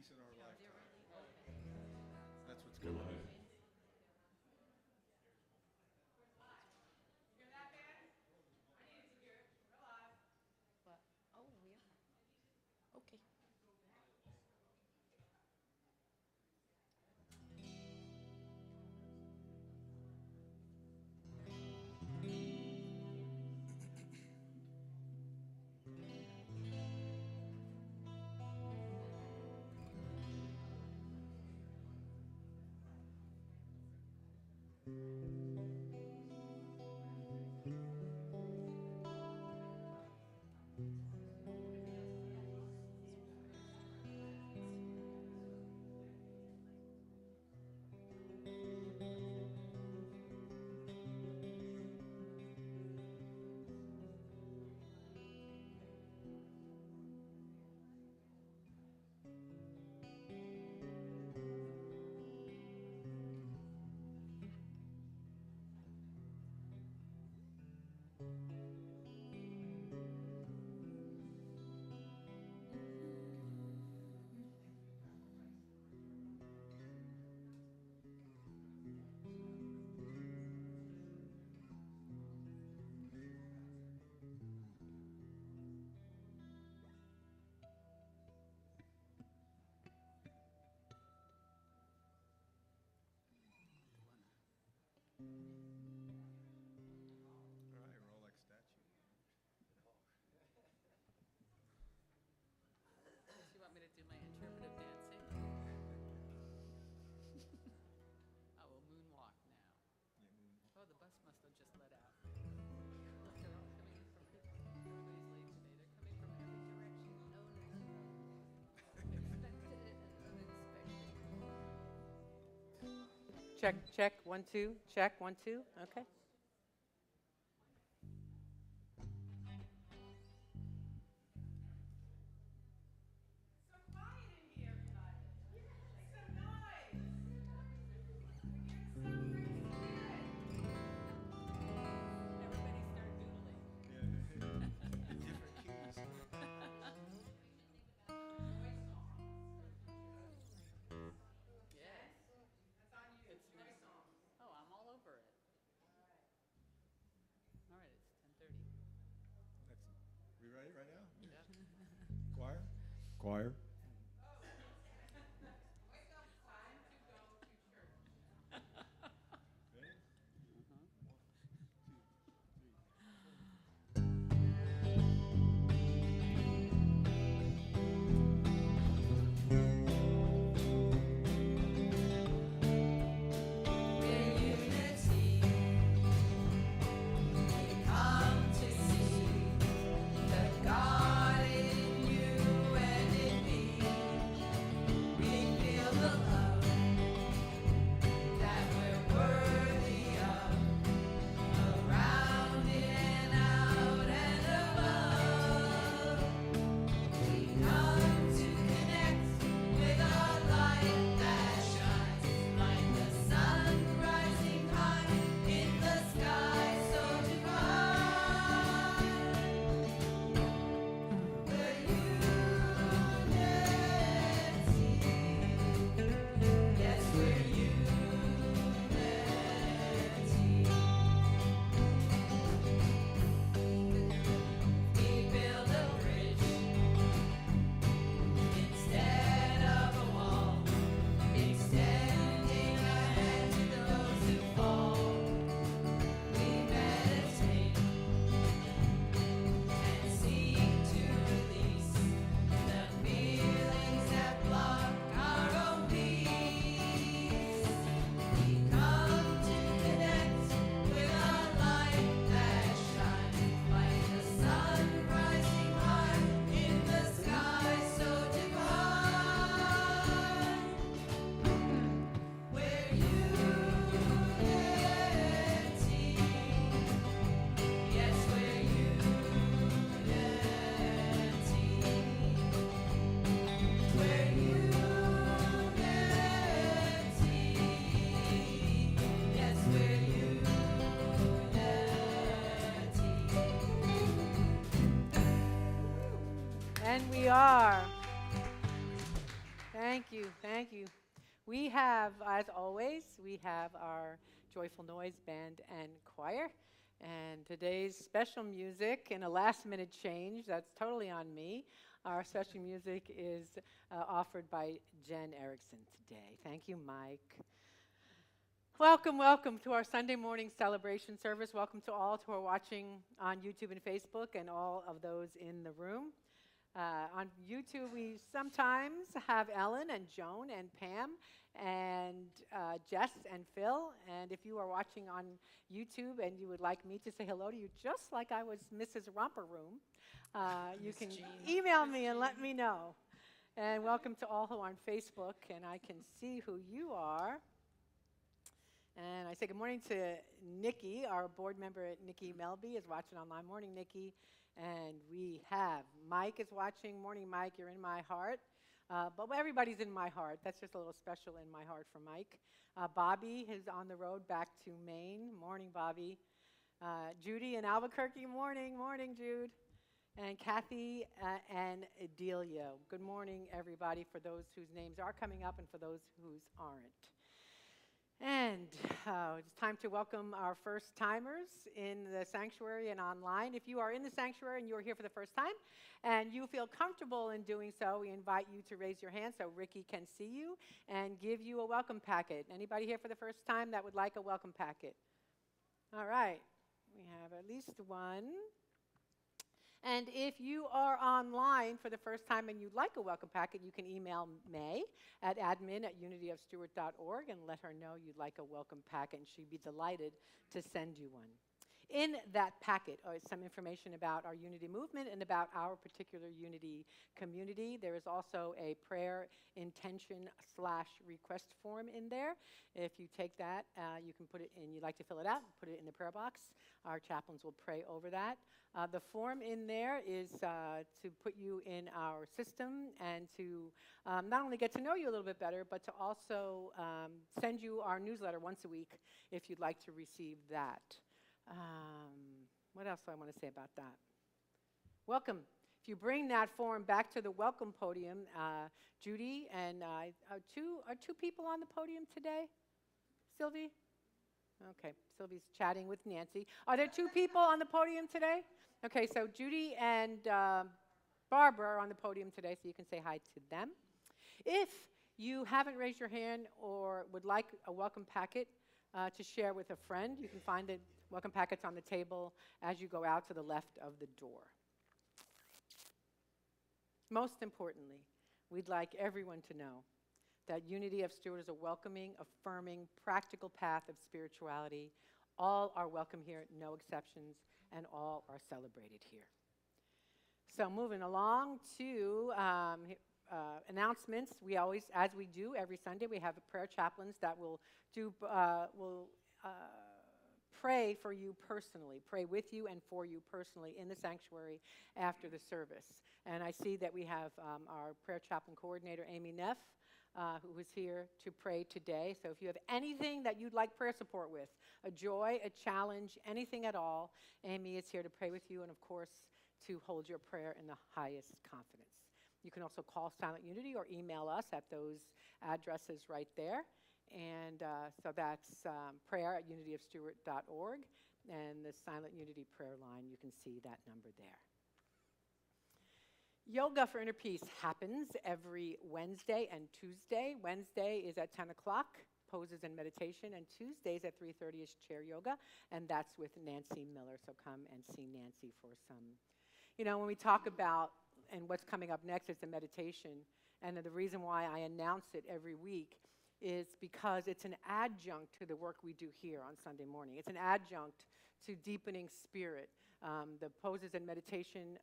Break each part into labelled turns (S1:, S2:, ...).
S1: peace in our
S2: No, they're
S1: lifetime.
S2: really okay.
S1: That's what's going on.
S2: But oh, we are okay.
S1: All right, roll like a statue.
S2: You want me to do my interpretive dancing? I will moonwalk now.
S1: Yeah, moonwalk.
S2: Oh, the bus must have just let out. Look, they're all coming in from everybody's late today. They're coming from every direction known and unknown. Expected and unexpected. Check, check, 1, 2, check, 1, 2, okay. Everybody start doodling.
S1: Yeah. Different keys.
S2: Yes. It's me. Oh, I'm all over it. All right, it's 10:30.
S1: That's, we ready right now?
S2: Yeah.
S1: Choir? Choir. Ready? One, two, three.
S2: Thank you, thank you. We have, as always, we have our Joyful Noise Band and Choir. And today's special music, in a last-minute change, that's totally on me. Our special music is offered by Jen Erickson today. Thank you, Mike. Welcome, welcome to our Sunday morning celebration service. Welcome to all who are watching on YouTube and Facebook and all of those in the room. On YouTube, we sometimes have Ellen and Joan and Pam and Jess and Phil. And if you are watching on YouTube and you would like me to say hello to you, just like I was Mrs. Romper Room, you can email me and let me know. And welcome to all who are on Facebook, and I can see who you are. And I say good morning to Nikki, our board member, Nikki Melby, is watching online. Morning, Nikki. And we have Mike is watching. Morning, Mike. You're in my heart. But everybody's in my heart. That's just a little special in my heart for Mike. Bobby is on the road back to Maine. Morning, Bobby. Judy in Albuquerque. Morning. Morning, Jude. And Kathy and Adelia. Good morning, everybody, for those whose names are coming up and for those whose aren't. And it's time to welcome our first timers in the sanctuary and online. If you are in the sanctuary and you're here for the first time and you feel comfortable in doing so, we invite you to raise your hand so Ricky can see you and give you a welcome packet. Anybody here for the first time that would like a welcome packet? All right. We have at least one. And if you are online for the first time and you'd like a welcome packet, you can email May at admin@unityofstuart.org and let her know you'd like a welcome packet, and she'd be delighted to send you one. In that packet is some information about our Unity movement and about our particular Unity community. There is also a prayer intention/request form in there. If you take that, you can put it in, you'd like to fill it out, put it in the prayer box. Our chaplains will pray over that. The form in there is to put you in our system and to not only get to know you a little bit better, but to also send you our newsletter once a week if you'd like to receive that. What else do I want to say about that? Welcome. If you bring that form back to the welcome podium, Judy and are two people on the podium today? Sylvie? Okay, Sylvie's chatting with Nancy. Are there two people on the podium today? Okay, so Judy and Barbara are on the podium today, so you can say hi to them. If you haven't raised your hand or would like a welcome packet to share with a friend, you can find the welcome packets on the table as you go out to the left of the door. Most importantly, we'd like everyone to know that Unity of Stuart is a welcoming, affirming, practical path of spirituality. All are welcome here, no exceptions, and all are celebrated here. So moving along to announcements, we always, as we do every Sunday, we have prayer chaplains that will pray for you personally, pray with you and for you personally in the sanctuary after the service. And I see that we have our prayer chaplain coordinator, Amy Neff, who is here to pray today. So if you have anything that you'd like prayer support with, a joy, a challenge, anything at all, Amy is here to pray with you and, of course, to hold your prayer in the highest confidence. You can also call Silent Unity or email us at those addresses right there. And so that's prayer@unityofstuart.org, and the Silent Unity prayer line, you can see that number there. Yoga for Inner Peace happens every Wednesday and Tuesday. Wednesday is at 10 o'clock, poses and meditation, and Tuesdays at 3:30 is chair yoga, and that's with Nancy Miller. So come and see Nancy for some. You know, when we talk about, and what's coming up next is the meditation, and the reason why I announce it every week is because it's an adjunct to the work we do here on Sunday morning. It's an adjunct to deepening spirit. The poses and meditation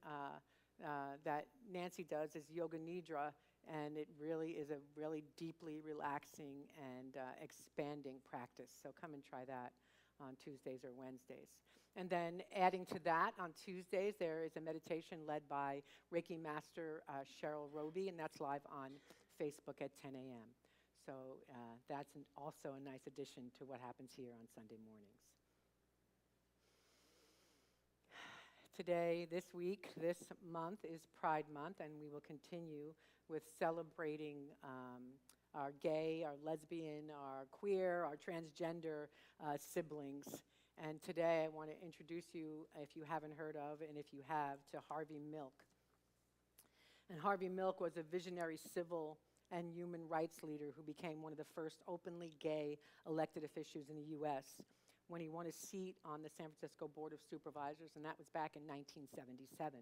S2: that Nancy does is Yoga Nidra, and it really is a really deeply relaxing and expanding practice. So come and try that on Tuesdays or Wednesdays. And then adding to that, on Tuesdays, there is a meditation led by Reiki Master Cheryl Roby, and that's live on Facebook at 10 a.m. So that's also a nice addition to what happens here on Sunday mornings. Today, this week, this month is Pride Month, and we will continue with celebrating our gay, our lesbian, our queer, our transgender siblings. And today I want to introduce you, if you haven't heard of, and if you have, to Harvey Milk. And Harvey Milk was a visionary civil and human rights leader who became one of the first openly gay elected officials in the U.S. when he won a seat on the San Francisco Board of Supervisors, and that was back in 1977.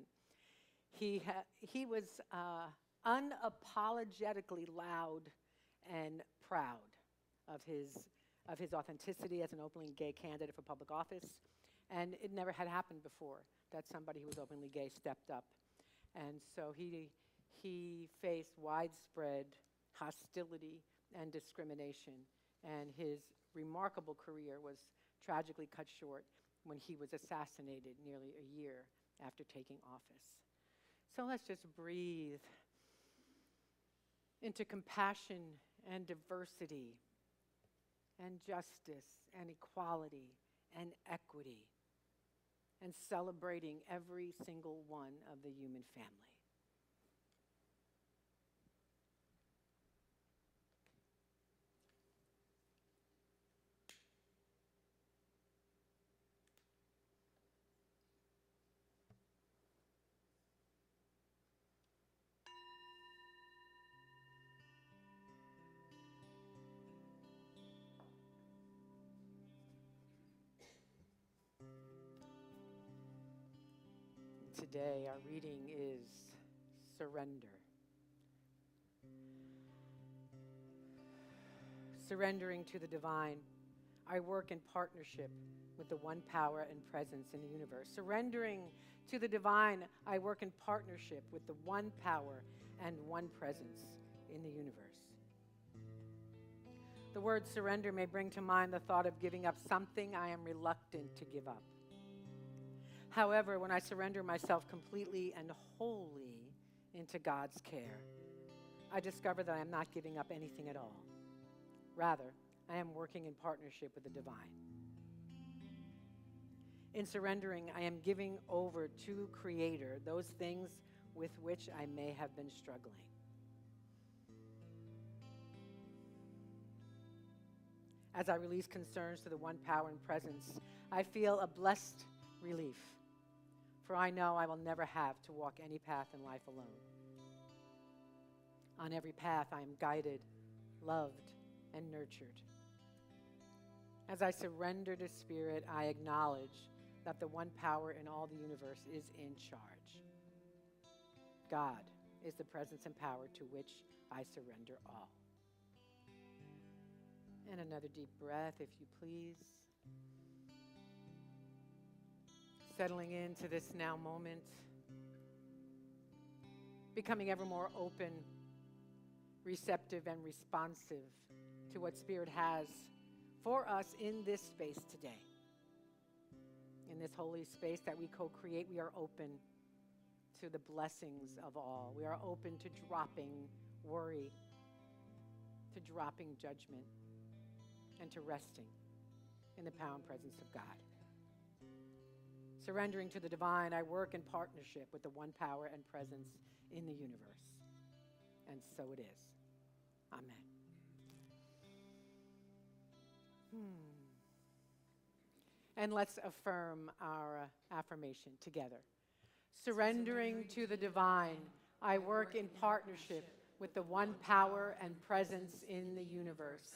S2: He was unapologetically loud and proud of his authenticity as an openly gay candidate for public office, and it never had happened before that somebody who was openly gay stepped up. And so he faced widespread hostility and discrimination, and his remarkable career was tragically cut short when he was assassinated nearly a year after taking office. So let's just breathe into compassion and diversity and justice and equality and equity, and celebrating every single one of the human family. Today, our reading is Surrender. Surrendering to the divine, I work in partnership with the one power and presence in the universe. Surrendering to the divine, I work in partnership with the one power and one presence in the universe. The word surrender may bring to mind the thought of giving up something I am reluctant to give up. However, when I surrender myself completely and wholly into God's care, I discover that I am not giving up anything at all. Rather, I am working in partnership with the divine. In surrendering, I am giving over to Creator those things with which I may have been struggling. As I release concerns to the one power and presence, I feel a blessed relief. For I know I will never have to walk any path in life alone. On every path, I am guided, loved, and nurtured. As I surrender to Spirit, I acknowledge that the one power in all the universe is in charge. God is the presence and power to which I surrender all. And another deep breath, if you please. Settling into this now moment, becoming ever more open, receptive, and responsive to what Spirit has for us in this space today. In this holy space that we co-create, we are open to the blessings of all. We are open to dropping worry, to dropping judgment, and to resting in the power and presence of God. Surrendering to the divine, I work in partnership with the one power and presence in the universe. And so it is. Amen. And let's affirm our affirmation together. Surrendering to the divine, I work in partnership with the one power and presence in the universe.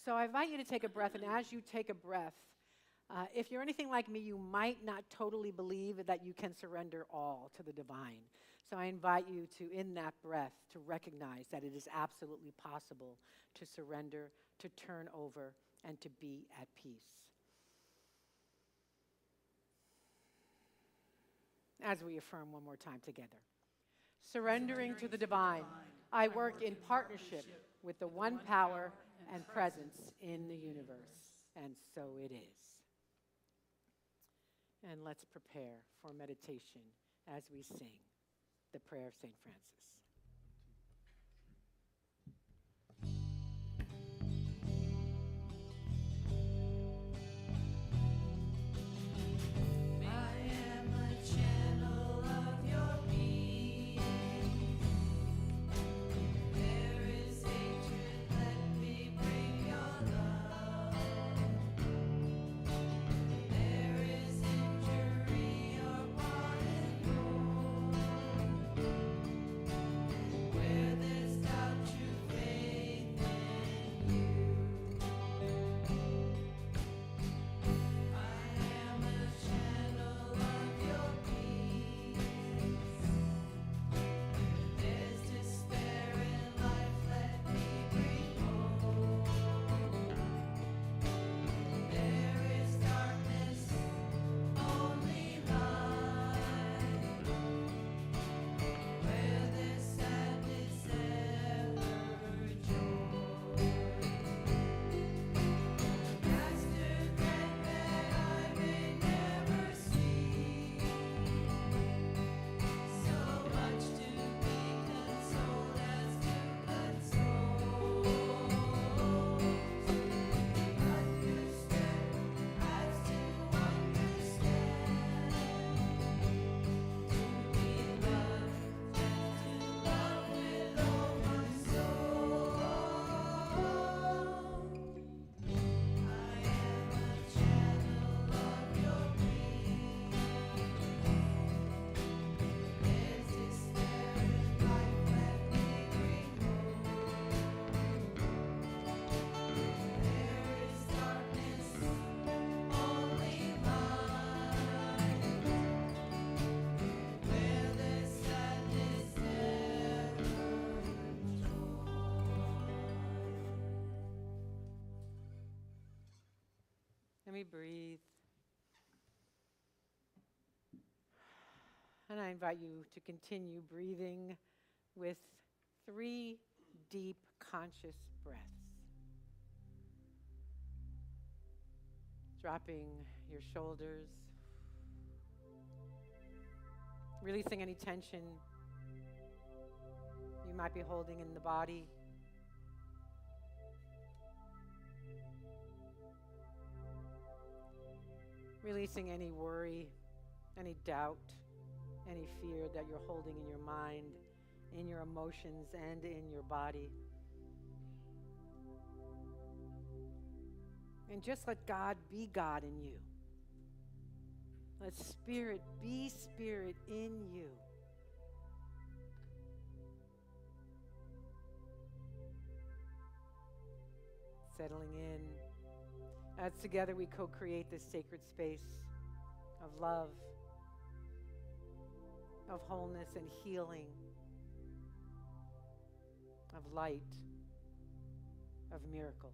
S2: So I invite you to take a breath, and as you take a breath, if you're anything like me, you might not totally believe that you can surrender all to the divine. So I invite you to, in that breath, to recognize that it is absolutely possible to surrender, to turn over, and to be at peace. As we affirm one more time together. Surrendering to the divine, I work in partnership with the one power and presence in the universe. And so it is. And let's prepare for meditation as we sing the prayer of St. Francis. we breathe. And I invite you to continue breathing with 3 deep, conscious breaths. Dropping your shoulders. Releasing any tension you might be holding in the body. Releasing any worry, any doubt, any fear that you're holding in your mind, in your emotions, and in your body. And just let God be God in you. Let Spirit be Spirit in you. Settling in. As together we co-create this sacred space of love, of wholeness and healing, of light, of miracles.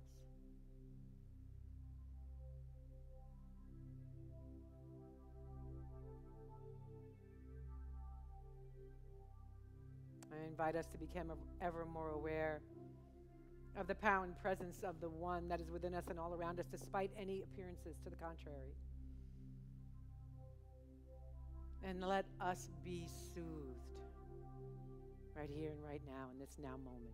S2: I invite us to become ever more aware of the power and presence of the one that is within us and all around us, despite any appearances to the contrary. And let us be soothed right here and right now in this now moment.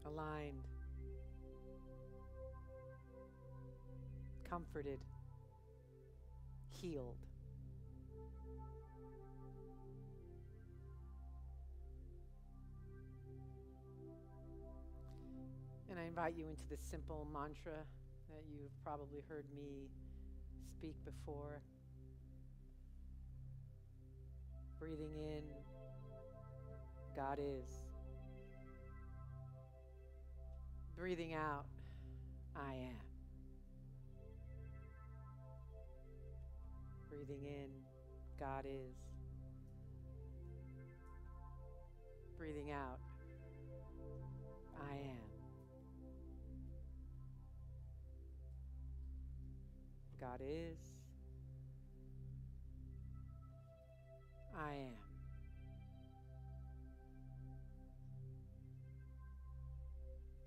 S2: Aligned, comforted, healed. And I invite you into this simple mantra that you've probably heard me speak before. Breathing in, God is. Breathing out, I am. Breathing in, God is. Breathing out, I am. God is. I am.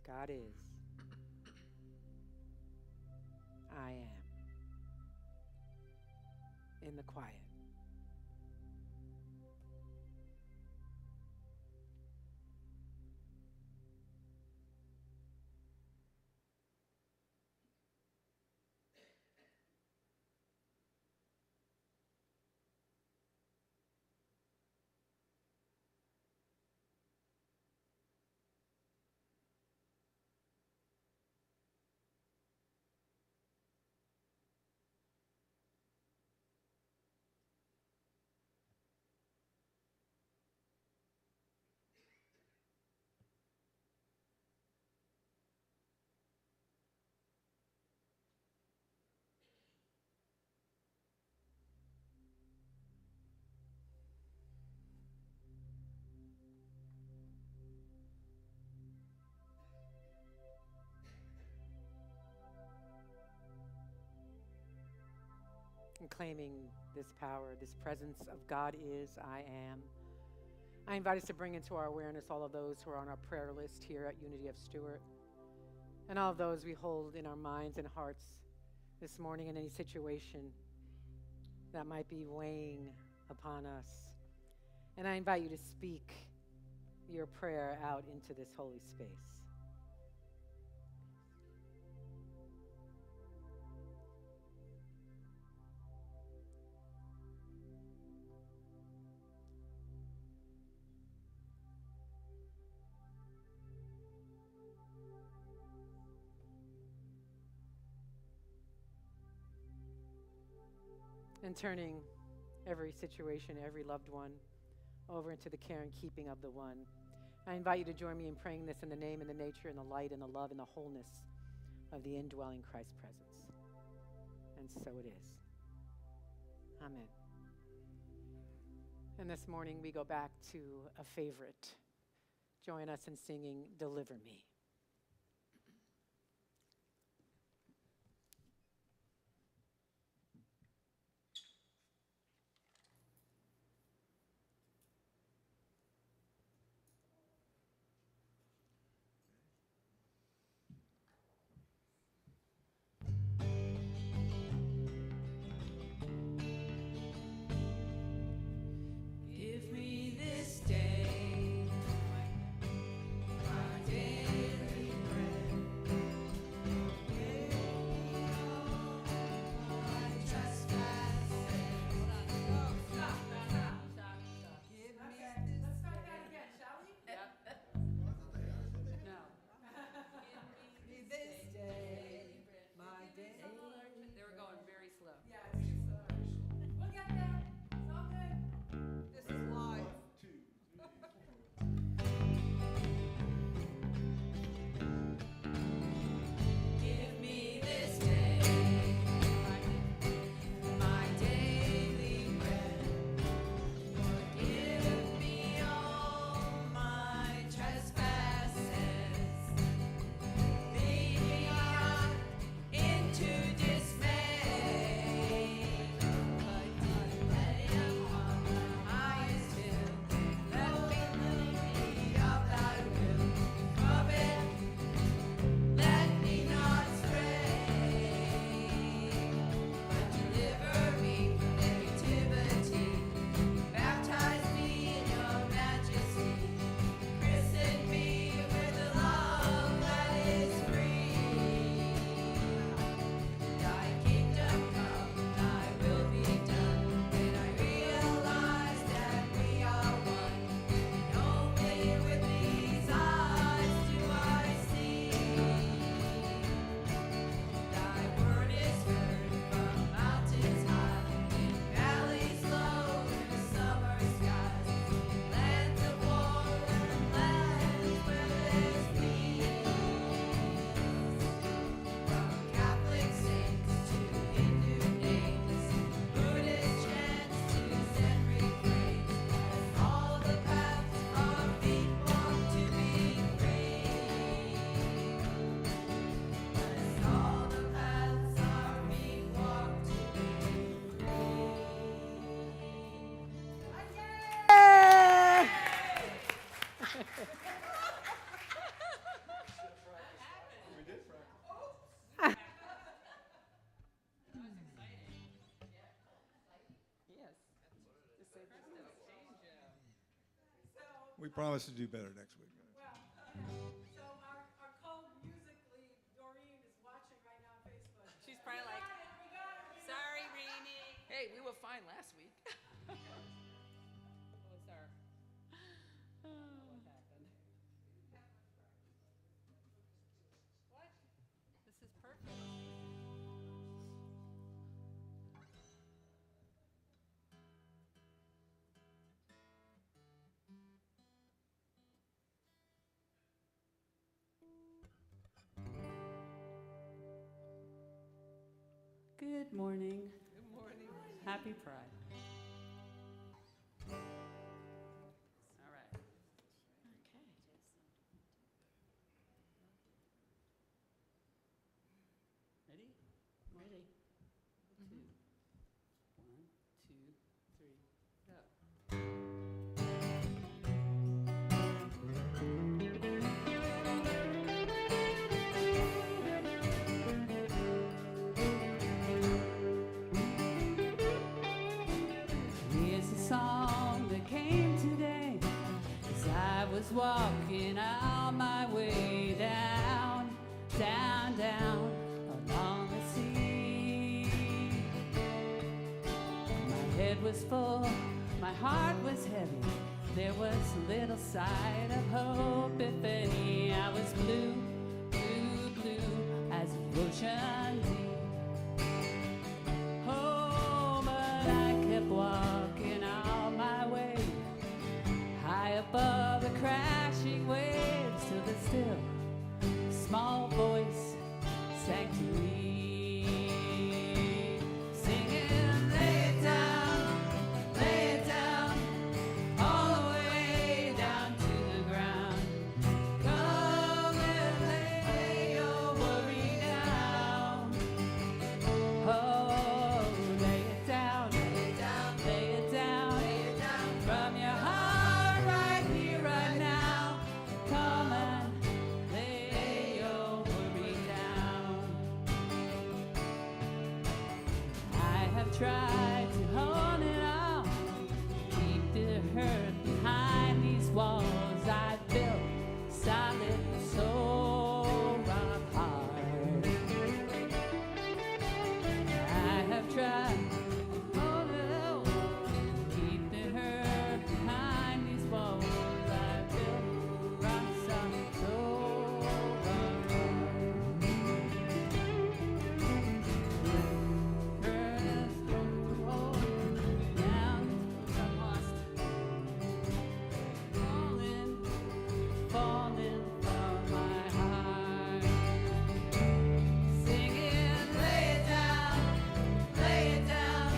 S2: God is. I am. In the quiet. And claiming this power, this presence of God is, I am. I invite us to bring into our awareness all of those who are on our prayer list here at Unity of Stuart, and all of those we hold in our minds and hearts this morning in any situation that might be weighing upon us. And I invite you to speak your prayer out into this holy space. And turning every situation, every loved one, over into the care and keeping of the one. I invite you to join me in praying this in the name and the nature and the light and the love and the wholeness of the indwelling Christ presence. And so it is. Amen. And this morning we go back to a favorite. Join us in singing Deliver Me.
S3: Give me this day my daily bread. Forgive me all my trespasses. Stop. Give me this day.
S2: shall we?
S3: No. Give me this day my daily bread. They were going very slow.
S2: Yeah, we'll get there. It's all good.
S3: This is live.
S1: 2, 3, 4.
S3: Give me this day my daily bread. Forgive me all my trespasses. Lead me not into dismay, but deliver me from the highest hill. Let me lead of thy will. From it let me not stray, but deliver me from negativity. Baptize me in your majesty. Christen me with a love that is free. Thy kingdom come, thy will be done. When I realize that we are one, and only with these eyes do I see. Thy word is heard from mountains high, in valleys low, in summer skies, lands of war and lands where there's peace. From Catholic saints to Hindu names, Buddhist chants to Zen refrains, as all the paths our feet walk to be free. As all the paths our feet walk to be
S1: We did practice. We promise to do better next week.
S2: So our co-music lead, Doreen, is watching right now on Facebook.
S4: She's probably like,
S2: We got it.
S4: sorry, Rini. Hey, we were fine last week. What was our, what happened? What? This is perfect.
S3: Good morning.
S4: Good morning.
S3: Happy Pride.
S4: All right. Ready? Ready. 2. 1, 2, 3, go. Here's a song that came today as I was walking on my way down, down, down along the sea. My head was full, my heart was heavy. There was little sign of hope, if any. I was blue, blue, blue as the ocean deep. Oh, but I kept walking on my way, high above the crashing waves, till the still, small voice sang to me, singing, lay it down, tried to hold it all, keep the hurt behind these walls I built, solid, so rock hard. I have tried to hold it all, keep the hurt behind these walls I built, rock solid, so rock hard. Hurt has broken the wall down, I'm lost, falling from my heart, singing, lay it down,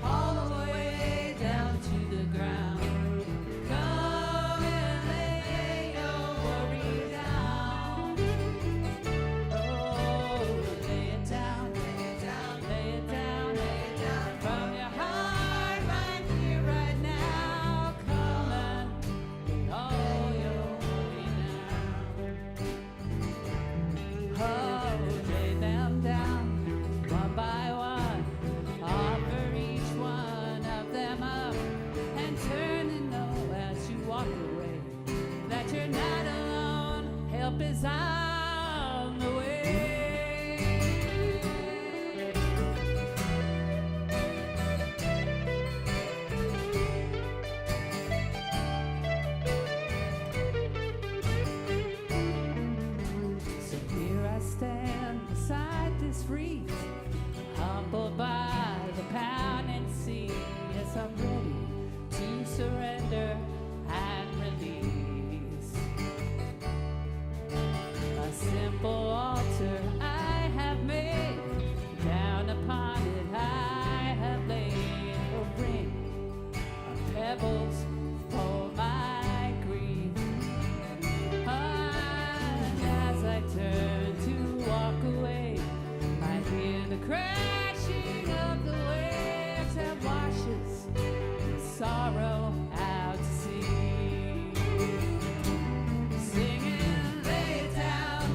S4: all the way down to the ground. Come and lay your worry down. Oh, lay it down, from your heart right here, right now. Come and lay all your worry down. Oh, lay them down, one by one. Offer each one of them up, and turn and know as you walk away that you're not alone. Help is on the way. So here I stand beside this reef, humbled by the pounding sea. Yes, I'm ready to surrender and release. A simple altar I have made, down upon it I have laid a ring of pebbles for my grief. And as I turn to walk away, I hear the crashing of the waves that washes the sorrow out to sea. Singing, lay it down,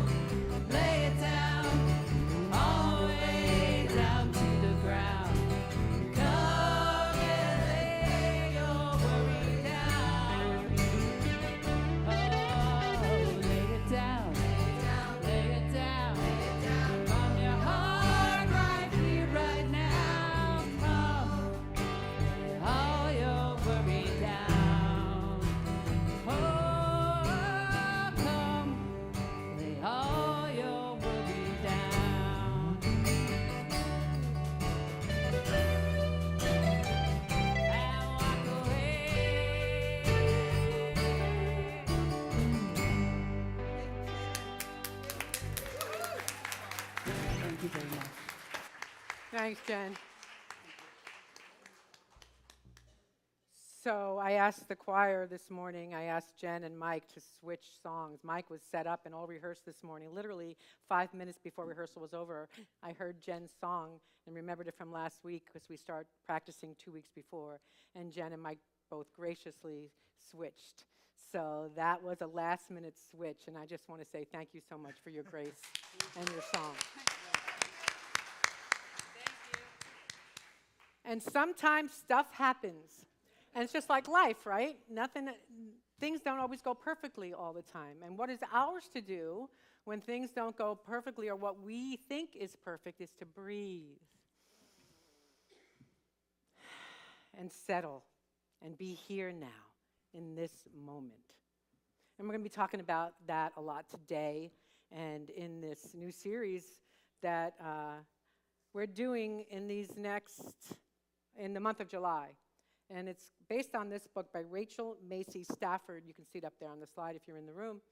S4: all the way down to the ground. Come and lay your worry down. Oh, lay it down, from your heart right here, right now. Come, lay all your worry down. Oh, come, lay all your worry down. And walk away. Thank you very much.
S2: Thanks, Jen. So I asked the choir this morning, I asked Jen and Mike to switch songs. Mike was set up and all rehearsed this morning. Literally 5 minutes before rehearsal was over, I heard Jen's song and remembered it from last week because we start practicing 2 weeks before. And Jen and Mike both graciously switched. So that was a last minute switch, and I just want to say thank you so much for your grace and your song. And sometimes stuff happens. And it's just like life, right? Things don't always go perfectly all the time. And what is ours to do when things don't go perfectly or what we think is perfect is to breathe and settle and be here now in this moment. And we're going to be talking about that a lot today and in this new series that we're doing in the month of July. And it's based on this book by Rachel Macy Stafford. You can see it up there on the slide if you're in the room.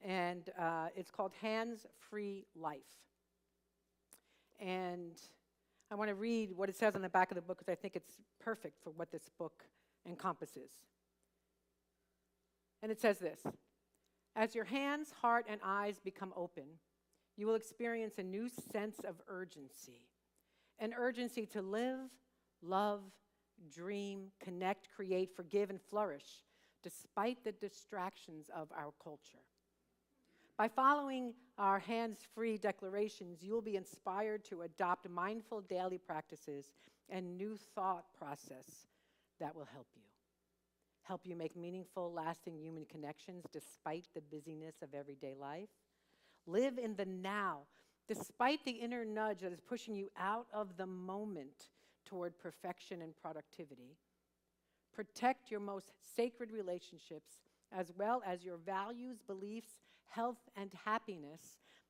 S2: And it's called Hands-Free Life. And I want to read what it says on the back of the book because I think it's perfect for what this book encompasses. And it says this: as your hands, heart, and eyes become open, you will experience a new sense of urgency. An urgency to live, love, dream, connect, create, forgive, and flourish despite the distractions of our culture. By following our hands-free declarations, you'll be inspired to adopt mindful daily practices and new thought process that will help you make meaningful, lasting human connections despite the busyness of everyday life. Live in the now, despite the inner nudge that is pushing you out of the moment toward perfection and productivity. Protect your most sacred relationships as well as your values, beliefs, health, and happiness,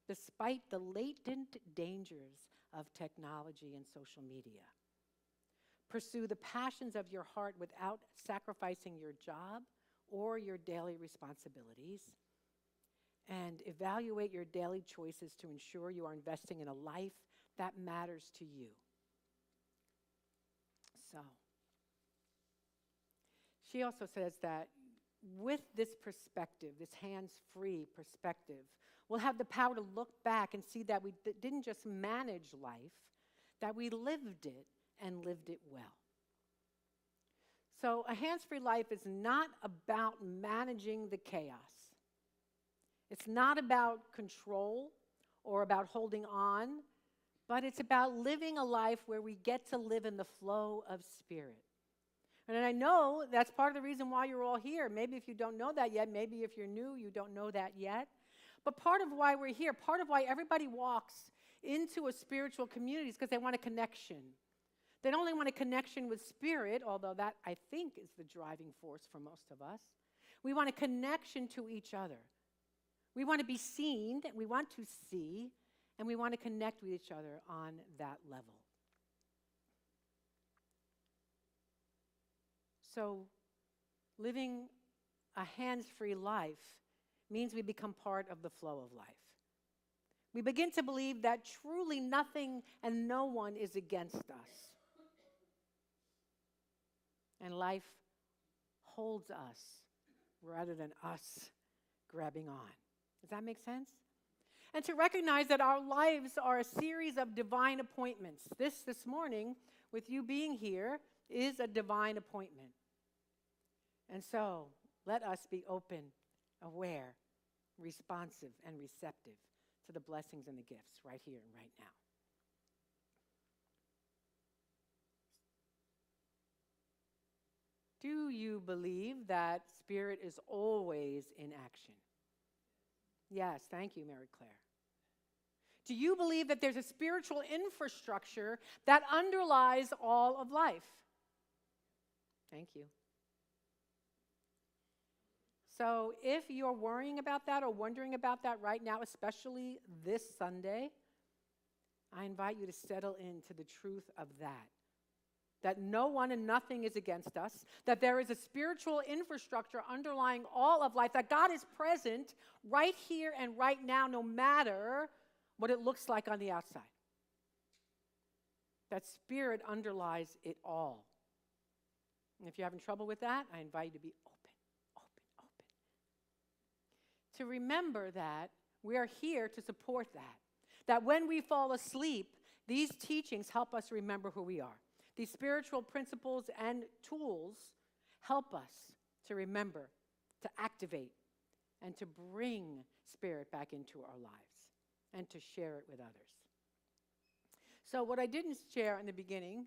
S2: despite the latent dangers of technology and social media. Pursue the passions of your heart without sacrificing your job or your daily responsibilities. And evaluate your daily choices to ensure you are investing in a life that matters to you. So, she also says that with this perspective, this hands-free perspective, we'll have the power to look back and see that we didn't just manage life, that we lived it and lived it well. So a hands-free life is not about managing the chaos. It's not about control or about holding on, but it's about living a life where we get to live in the flow of spirit. And I know that's part of the reason why you're all here. Maybe if you don't know that yet, maybe if you're new, you don't know that yet. But part of why we're here, part of why everybody walks into a spiritual community is because they want a connection. They don't only want a connection with spirit, although that, I think, is the driving force for most of us. We want a connection to each other. We want to be seen, we want to see, and we want to connect with each other on that level. So, living a hands-free life means we become part of the flow of life. We begin to believe that truly nothing and no one is against us. And life holds us rather than us grabbing on. Does that make sense? And to recognize that our lives are a series of divine appointments. This morning, with you being here, is a divine appointment. And so, let us be open, aware, responsive, and receptive to the blessings and the gifts right here and right now. Do you believe that spirit is always in action? Yes, thank you, Mary Claire. Do you believe that there's a spiritual infrastructure that underlies all of life? Thank you. So if you're worrying about that or wondering about that right now, especially this Sunday, I invite you to settle into the truth of that. That no one and nothing is against us, that there is a spiritual infrastructure underlying all of life, that God is present right here and right now, no matter what it looks like on the outside. That spirit underlies it all. And if you're having trouble with that, I invite you to be open. To remember that we are here to support that. That when we fall asleep, these teachings help us remember who we are. These spiritual principles and tools help us to remember, to activate, and to bring spirit back into our lives and to share it with others. So what I didn't share in the beginning,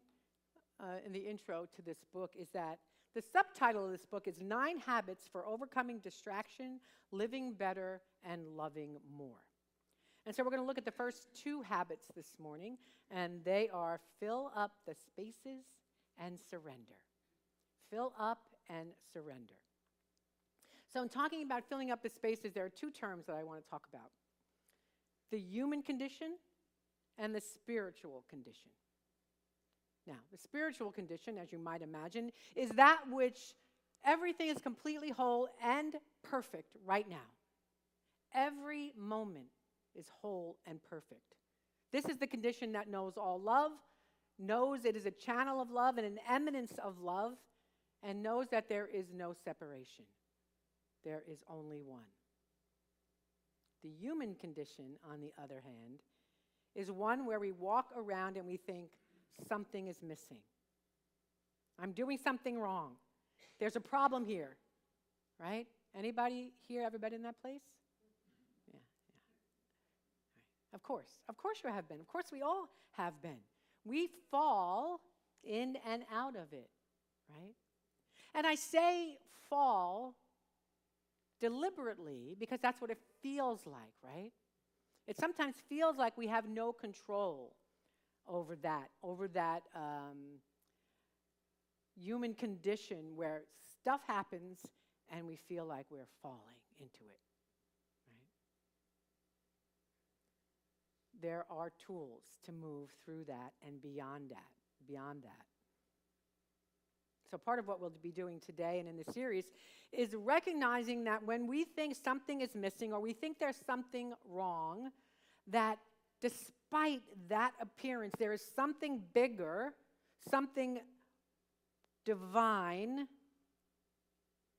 S2: in the intro to this book, is that the subtitle of this book is 9 Habits for Overcoming Distraction, Living Better, and Loving More. And so we're going to look at the first 2 habits this morning, and they are fill up the spaces and surrender. Fill up and surrender. So in talking about filling up the spaces, there are 2 terms that I want to talk about. The human condition and the spiritual condition. Now, the spiritual condition, as you might imagine, is that which everything is completely whole and perfect right now. Every moment is whole and perfect. This is the condition that knows all love, knows it is a channel of love and an eminence of love, and knows that there is no separation. There is only one. The human condition, on the other hand, is one where we walk around and we think, something is missing. I'm doing something wrong. There's a problem here, right? Anybody here, everybody in that place? Yeah, Of course you have been. Of course we all have been. We fall in and out of it, right? And I say fall deliberately because that's what it feels like, right? It sometimes feels like we have no control over that human condition where stuff happens and we feel like we're falling into it, right? There are tools to move through that and beyond that. So part of what we'll be doing today and in the series is recognizing that when we think something is missing or we think there's something wrong, that despite that appearance, there is something bigger, something divine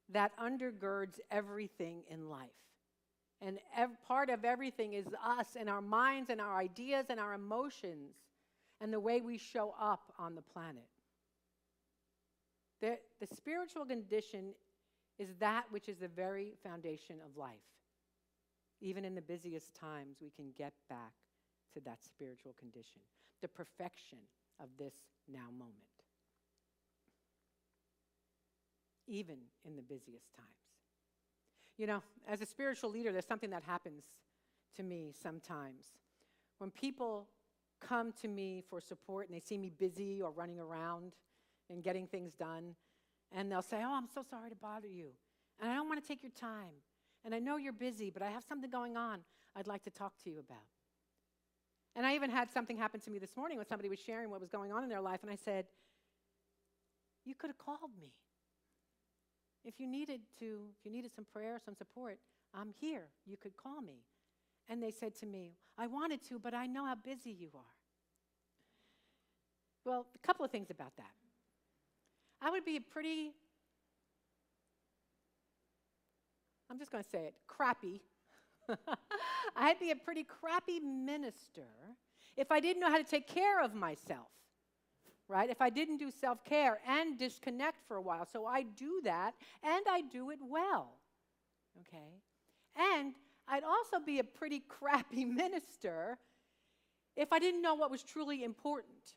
S2: that undergirds everything in life. And part of everything is us and our minds and our ideas and our emotions and the way we show up on the planet. The spiritual condition is that which is the very foundation of life. Even in the busiest times, we can get back to that spiritual condition, the perfection of this now moment. Even in the busiest times. You know, as a spiritual leader, there's something that happens to me sometimes. When people come to me for support and they see me busy or running around and getting things done, and they'll say, "Oh, I'm so sorry to bother you, and I don't want to take your time, and I know you're busy, but I have something going on I'd like to talk to you about." And I even had something happen to me this morning when somebody was sharing what was going on in their life, and I said, "You could have called me. If you needed some prayer, some support, I'm here. You could call me." And they said to me, "I wanted to, but I know how busy you are." Well, a couple of things about that. I would be I'm just going to say it, crappy. I'd be a pretty crappy minister if I didn't know how to take care of myself, right? If I didn't do self-care and disconnect for a while. So I do that, and I do it well, okay? And I'd also be a pretty crappy minister if I didn't know what was truly important,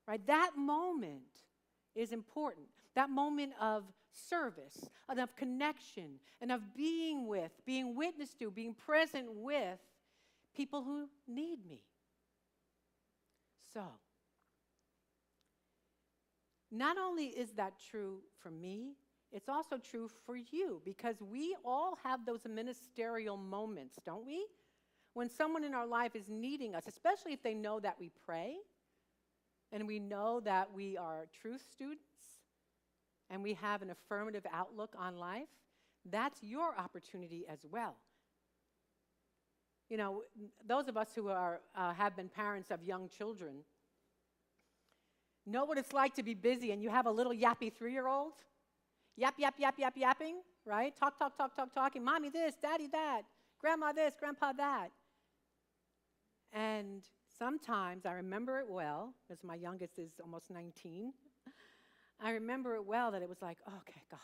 S2: right? That moment is important. That moment of service, and of connection, and of being witnessed to, being present with people who need me. So, not only is that true for me, it's also true for you, because we all have those ministerial moments, don't we? When someone in our life is needing us, especially if they know that we pray, and we know that we are truth students, and we have an affirmative outlook on life, that's your opportunity as well. You know, those of us who have been parents of young children know what it's like to be busy and you have a little yappy 3-year-old. Yapping, right? Talking. Mommy this, daddy that, grandma this, grandpa that. And sometimes, I remember it well, because my youngest is almost 19. I remember it well that it was like, okay, God,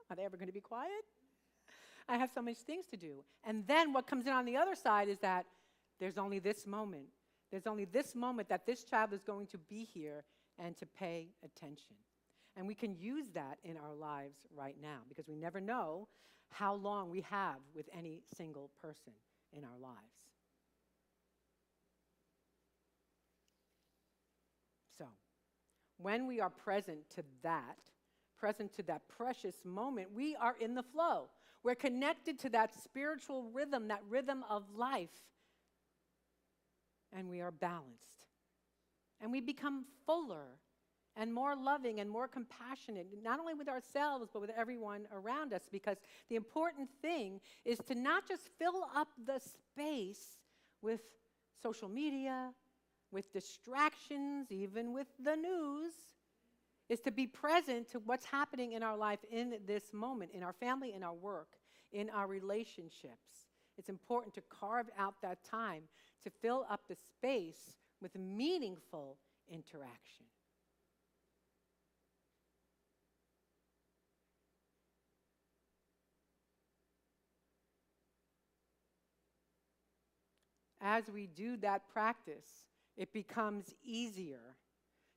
S2: are they ever going to be quiet? I have so many things to do. And then what comes in on the other side is that there's only this moment. There's only this moment that this child is going to be here and to pay attention. And we can use that in our lives right now, because we never know how long we have with any single person in our lives. So, when we are present to that precious moment, we are in the flow. We're connected to that spiritual rhythm, that rhythm of life, and we are balanced. And we become fuller and more loving and more compassionate, not only with ourselves, but with everyone around us, because the important thing is to not just fill up the space with social media, with distractions, even with the news, is to be present to what's happening in our life in this moment, in our family, in our work, in our relationships. It's important to carve out that time to fill up the space with meaningful interaction. as we do that practice, it becomes easier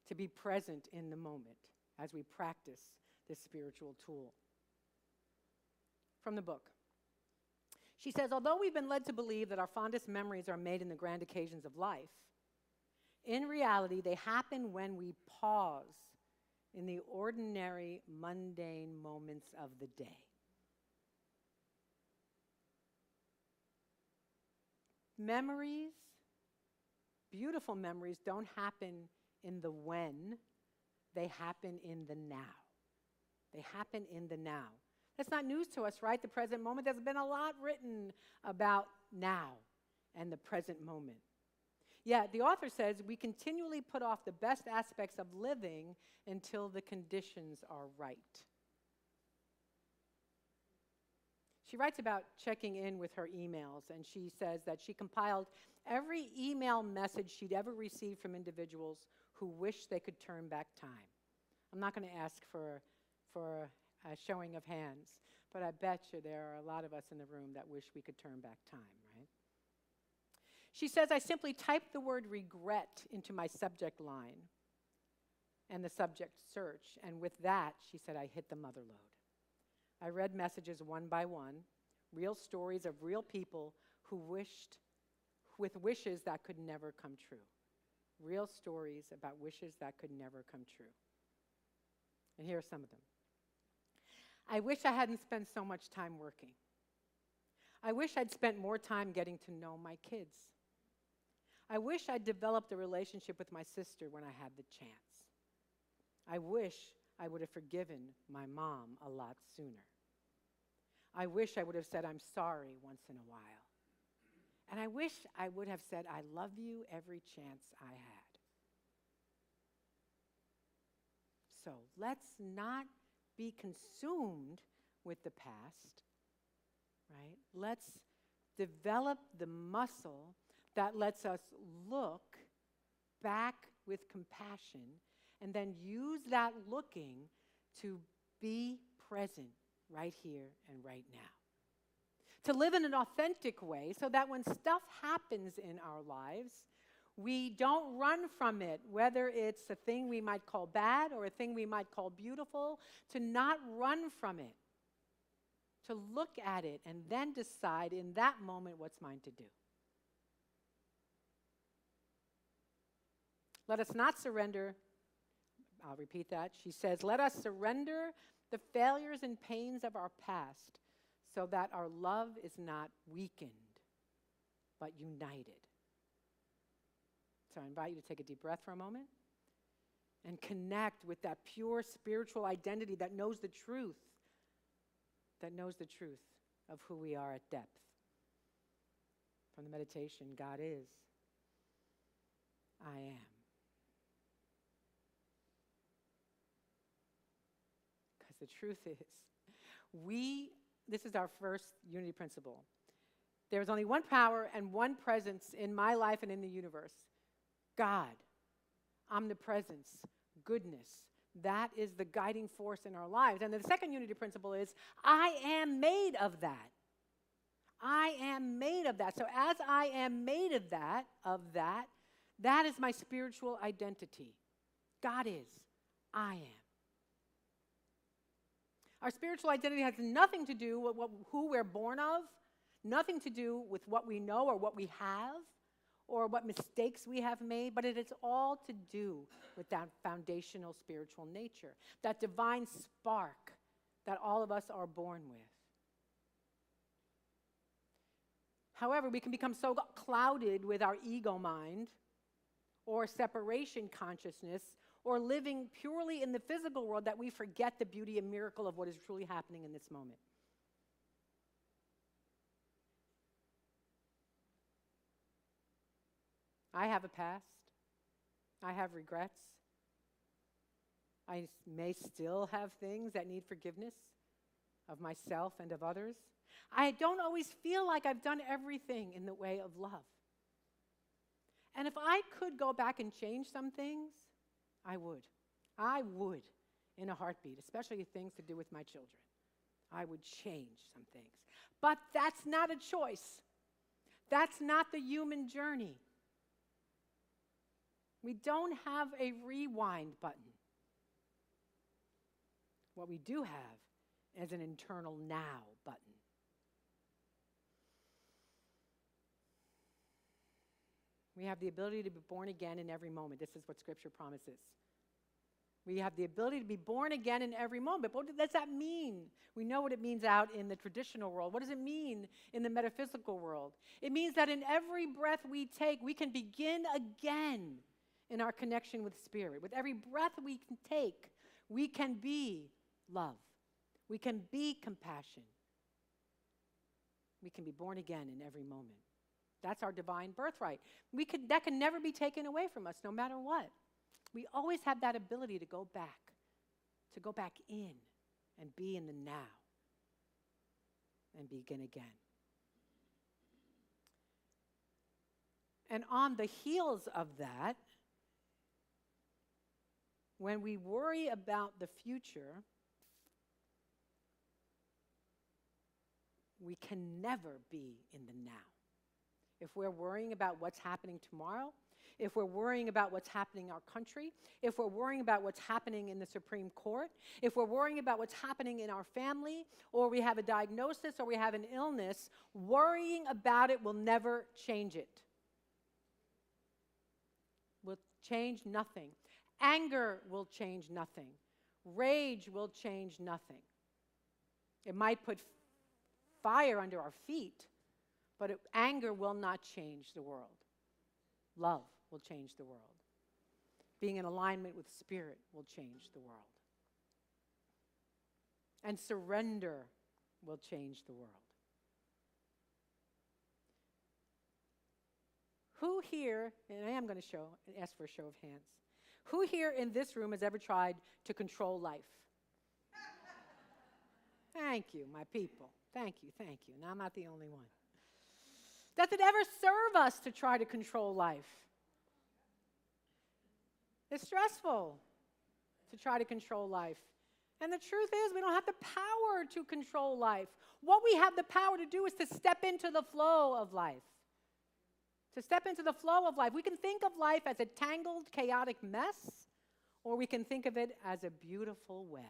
S2: to be present in the moment as we practice this spiritual tool. From the book. She says, although we've been led to believe that our fondest memories are made in the grand occasions of life, in reality, they happen when we pause in the ordinary, mundane moments of the day. Memories, beautiful memories, don't happen in the when, they happen in the now. They happen in the now. That's not news to us, right? The present moment. There's been a lot written about now and the present moment. Yet, the author says we continually put off the best aspects of living until the conditions are right. She writes about checking in with her emails, and she says that she compiled every email message she'd ever received from individuals who wished they could turn back time. I'm not going to ask for a showing of hands, but I bet you there are a lot of us in the room that wish we could turn back time, right? She says, I simply typed the word regret into my subject line and the subject search, and with that, she said, I hit the mother lode. I read messages one by one, real stories of real people who wished, with wishes that could never come true. Real stories about wishes that could never come true. And here are some of them. I wish I hadn't spent so much time working. I wish I'd spent more time getting to know my kids. I wish I'd developed a relationship with my sister when I had the chance. I wish I would have forgiven my mom a lot sooner. I wish I would have said I'm sorry once in a while. And I wish I would have said I love you every chance I had. So let's not be consumed with the past, right? Let's develop the muscle that lets us look back with compassion and then use that looking to be present right here and right now. To live in an authentic way so that when stuff happens in our lives, we don't run from it, whether it's a thing we might call bad or a thing we might call beautiful, to not run from it, to look at it and then decide in that moment what's mine to do. Let us not surrender, I'll repeat that. She says, let us surrender the failures and pains of our past so that our love is not weakened, but united. So I invite you to take a deep breath for a moment and connect with that pure spiritual identity that knows the truth of who we are at depth. From the meditation, God is, I am. Because the truth is, this is our first unity principle. There's only one power and one presence in my life and in the universe. God, omnipresence, goodness. That is the guiding force in our lives. And the second unity principle is, I am made of that. I am made of that. So as I am made of that is my spiritual identity. God is, I am. Our spiritual identity has nothing to do with who we're born of, nothing to do with what we know or what we have, or what mistakes we have made, but it is all to do with that foundational spiritual nature, that divine spark that all of us are born with. However, we can become so clouded with our ego mind or separation consciousness or living purely in the physical world that we forget the beauty and miracle of what is truly happening in this moment. I have a past. I have regrets. I may still have things that need forgiveness of myself and of others. I don't always feel like I've done everything in the way of love. And if I could go back and change some things, I would. I would in a heartbeat, especially things to do with my children. I would change some things. But that's not a choice. That's not the human journey. We don't have a rewind button. What we do have is an internal now button. We have the ability to be born again in every moment. This is what Scripture promises. We have the ability to be born again in every moment. But what does that mean? We know what it means out in the traditional world. What does it mean in the metaphysical world? It means that in every breath we take, we can begin again in our connection with Spirit. With every breath we can take, we can be love. We can be compassion. We can be born again in every moment. That's our divine birthright. That can never be taken away from us, no matter what. We always have that ability to go back in and be in the now and begin again. And on the heels of that, when we worry about the future, we can never be in the now. If we're worrying about what's happening tomorrow, if we're worrying about what's happening in our country, if we're worrying about what's happening in the Supreme Court, if we're worrying about what's happening in our family, or we have a diagnosis or we have an illness, worrying about it will never change it. Will change nothing. Anger will change nothing. Rage will change nothing. It might put fire under our feet, but anger will not change the world. Love will change the world. Being in alignment with Spirit will change the world. And surrender will change the world. Who here, and I am going to ask for a show of hands, who here in this room has ever tried to control life? Thank you, my people. Thank you. Now I'm not the only one. Does it ever serve us to try to control life? It's stressful to try to control life. And the truth is, we don't have the power to control life. What we have the power to do is to step into the flow of life. To step into the flow of life. We can think of life as a tangled, chaotic mess, or we can think of it as a beautiful web.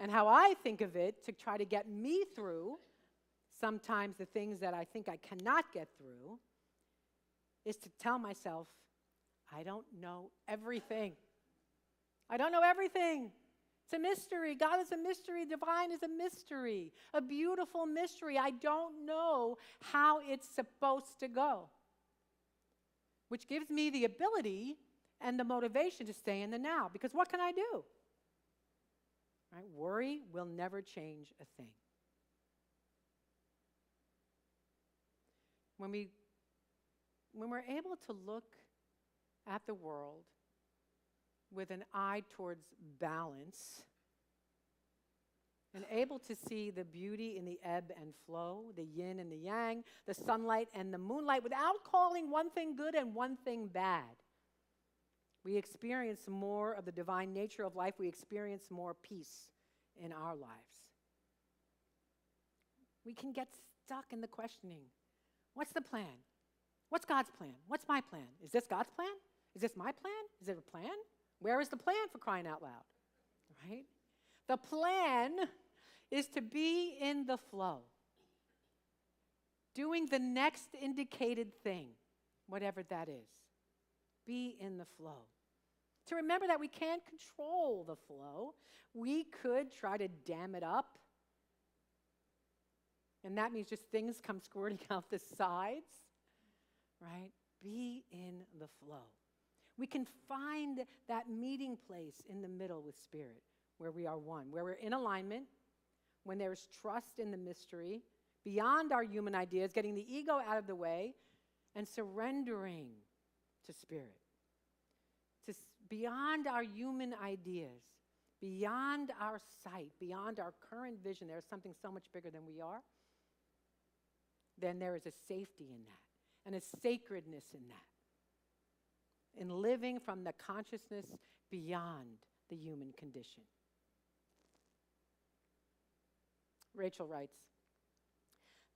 S2: And how I think of it to try to get me through sometimes the things that I think I cannot get through is to tell myself, I don't know everything. I don't know everything. It's a mystery. God is a mystery. Divine is a mystery. A beautiful mystery. I don't know how it's supposed to go. Which gives me the ability and the motivation to stay in the now. Because what can I do? Right? Worry will never change a thing. When we're able to look at the world with an eye towards balance and able to see the beauty in the ebb and flow, the yin and the yang, the sunlight and the moonlight, without calling one thing good and one thing bad, we experience more of the divine nature of life. We experience more peace in our lives. We can get stuck in the questioning. What's the plan? What's God's plan? What's my plan? Is this God's plan? Is this my plan? Is it a plan? Where is the plan, for crying out loud? Right? The plan is to be in the flow, doing the next indicated thing, whatever that is. Be in the flow. To remember that we can't control the flow. We could try to dam it up, and that means just things come squirting out the sides, right? Be in the flow. We can find that meeting place in the middle with Spirit, where we are one, where we're in alignment, when there's trust in the mystery, beyond our human ideas, getting the ego out of the way, and surrendering to Spirit. Beyond our human ideas, beyond our sight, beyond our current vision, there's something so much bigger than we are. Then there is a safety in that, and a sacredness in that, in living from the consciousness beyond the human condition. Rachel writes,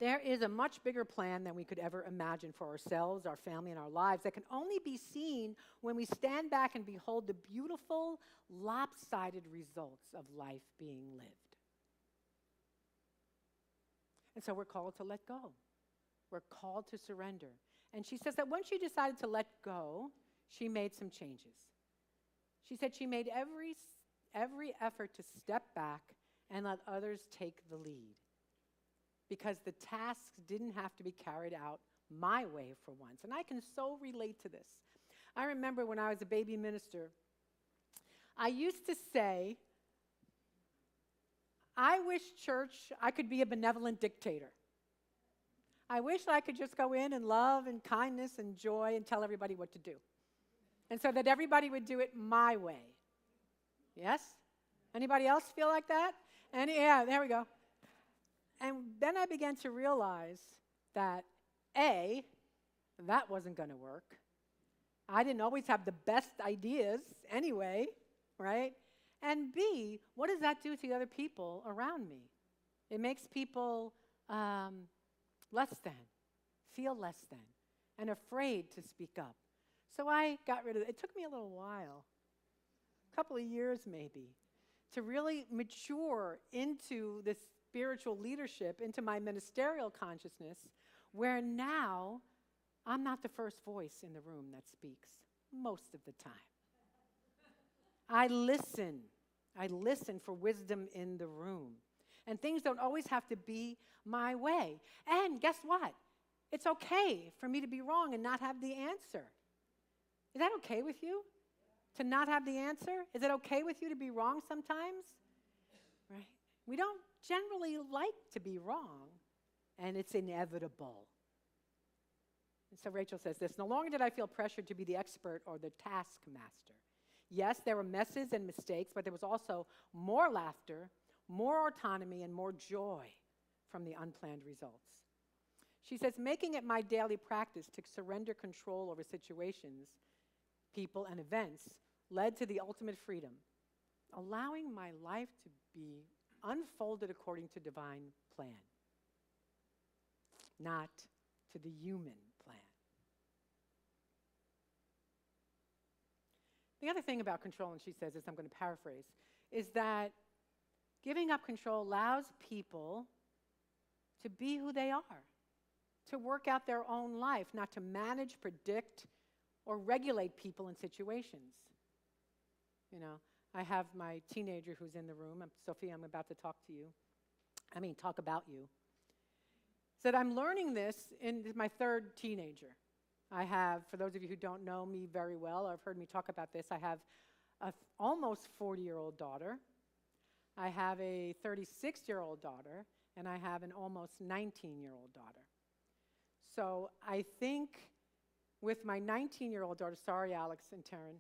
S2: There is a much bigger plan than we could ever imagine for ourselves, our family, and our lives that can only be seen when we stand back and behold the beautiful, lopsided results of life being lived. And so we're called to let go. We're called to surrender. And she says that when she decided to let go, she made some changes. She said she made every effort to step back and let others take the lead, because the tasks didn't have to be carried out my way for once. And I can so relate to this. I remember when I was a baby minister, I used to say, I wish church, I could be a benevolent dictator. I wish I could just go in and love and kindness and joy and tell everybody what to do. And so that everybody would do it my way. Yes? Anybody else feel like that? And yeah, there we go. And then I began to realize that A, that wasn't going to work. I didn't always have the best ideas anyway, right? And B, what does that do to the other people around me? It makes people less than, feel less than, and afraid to speak up. So I got rid of it. It took me a little while, a couple of years maybe, to really mature into this spiritual leadership, into my ministerial consciousness, where now I'm not the first voice in the room that speaks most of the time. I listen for wisdom in the room. And things don't always have to be my way. And guess what? It's okay for me to be wrong and not have the answer. Is that okay with you? To not have the answer? Is it okay with you to be wrong sometimes? Right? We don't generally like to be wrong, and it's inevitable. And so Rachel says this, no longer did I feel pressured to be the expert or the taskmaster. Yes, there were messes and mistakes, but there was also more laughter, more autonomy, and more joy from the unplanned results. She says, making it my daily practice to surrender control over situations, people, and events led to the ultimate freedom, allowing my life to be unfolded according to divine plan, not to the human plan. The other thing about control, and she says this, I'm going to paraphrase, is that giving up control allows people to be who they are, to work out their own life, not to manage, predict, or regulate people and situations. You know, I have my teenager who's in the room. Sophia, I'm about to talk about you. Said, I'm learning this in my third teenager. I have, for those of you who don't know me very well or have heard me talk about this, I have an almost 40-year-old daughter. I have a 36-year-old daughter, and I have an almost 19-year-old daughter. So I think with my 19-year-old daughter, sorry, Alex and Taryn,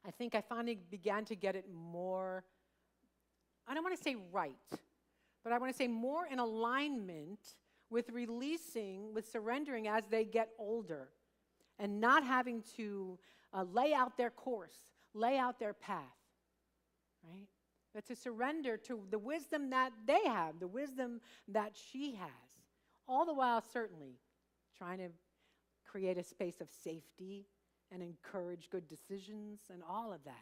S2: I think I finally began to get it more, I don't want to say right, but I want to say more in alignment with releasing, with surrendering as they get older, and not having to lay out their course, lay out their path, right? But to surrender to the wisdom that they have, the wisdom that she has, all the while certainly trying to create a space of safety and encourage good decisions and all of that.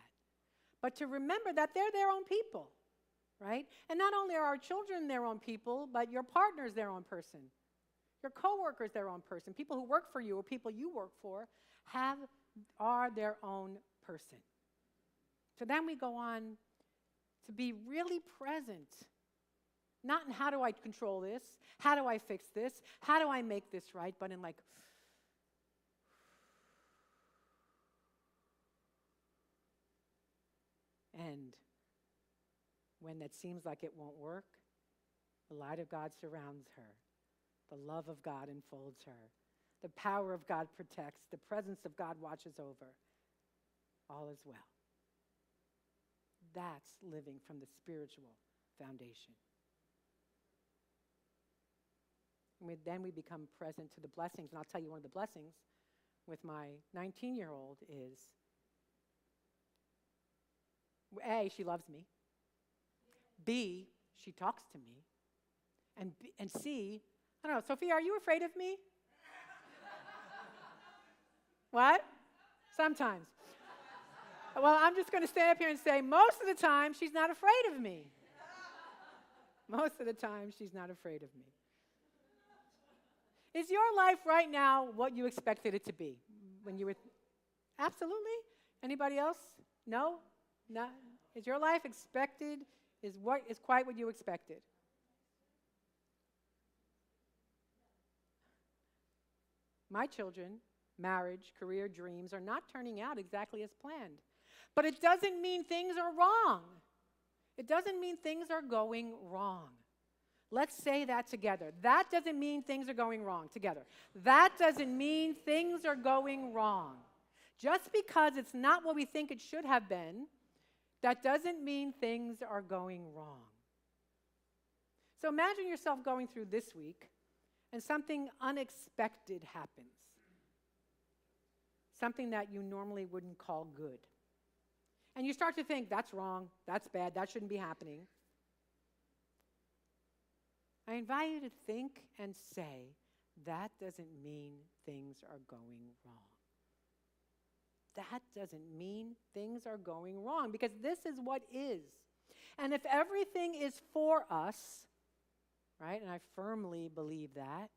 S2: But to remember that they're their own people, right? And not only are our children their own people, but your partner's their own person. Your coworker's their own person. People who work for you or people you work for are their own person. So then we go on to be really present. Not in how do I control this? How do I fix this? How do I make this right? But in like, and when that seems like it won't work, the light of God surrounds her. The love of God enfolds her. The power of God protects. The presence of God watches over. All is well. That's living from the spiritual foundation. Then we become present to the blessings. And I'll tell you one of the blessings with my 19-year-old is, A, she loves me. B, she talks to me. and see. I don't know, Sophia, are you afraid of me? What? Sometimes. Well, I'm just going to stand up here and say, most of the time, she's not afraid of me. Most of the time, she's not afraid of me. Is your life right now what you expected it to be when you were? Absolutely. Anybody else? No? Not? Is your life expected? Is quite what you expected? My children, marriage, career, dreams are not turning out exactly as planned. But it doesn't mean things are wrong. It doesn't mean things are going wrong. Let's say that together. That doesn't mean things are going wrong. Together. That doesn't mean things are going wrong. Just because it's not what we think it should have been, that doesn't mean things are going wrong. So imagine yourself going through this week and something unexpected happens. Something that you normally wouldn't call good. And you start to think, that's wrong, that's bad, that shouldn't be happening. I invite you to think and say, that doesn't mean things are going wrong. That doesn't mean things are going wrong, because this is what is. And if everything is for us, right, and I firmly believe that,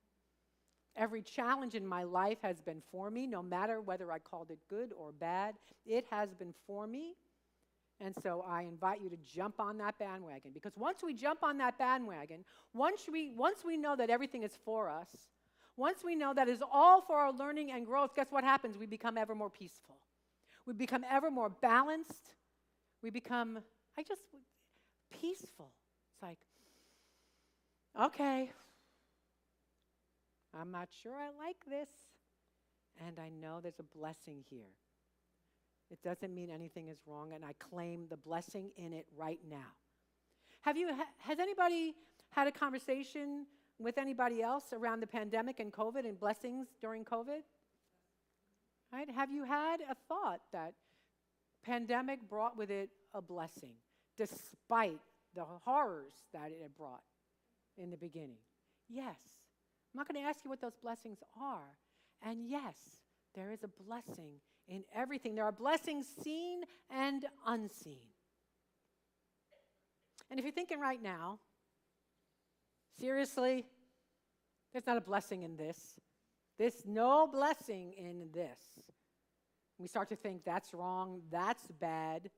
S2: every challenge in my life has been for me, no matter whether I called it good or bad, it has been for me. And so I invite you to jump on that bandwagon, because once we jump on that bandwagon, once we know that everything is for us, once we know that it's all for our learning and growth, guess what happens? We become ever more peaceful. We become ever more balanced. We become, peaceful. It's like, okay, I'm not sure I like this, and I know there's a blessing here. It doesn't mean anything is wrong, and I claim the blessing in it right now. Has anybody had a conversation with anybody else around the pandemic and COVID and blessings during COVID? Right? Have you had a thought that pandemic brought with it a blessing, despite the horrors that it had brought in the beginning? Yes. I'm not going to ask you what those blessings are. And yes, there is a blessing in everything. There are blessings seen and unseen. And if you're thinking right now, seriously, there's not a blessing in this. There's no blessing in this. We start to think that's wrong, that's bad.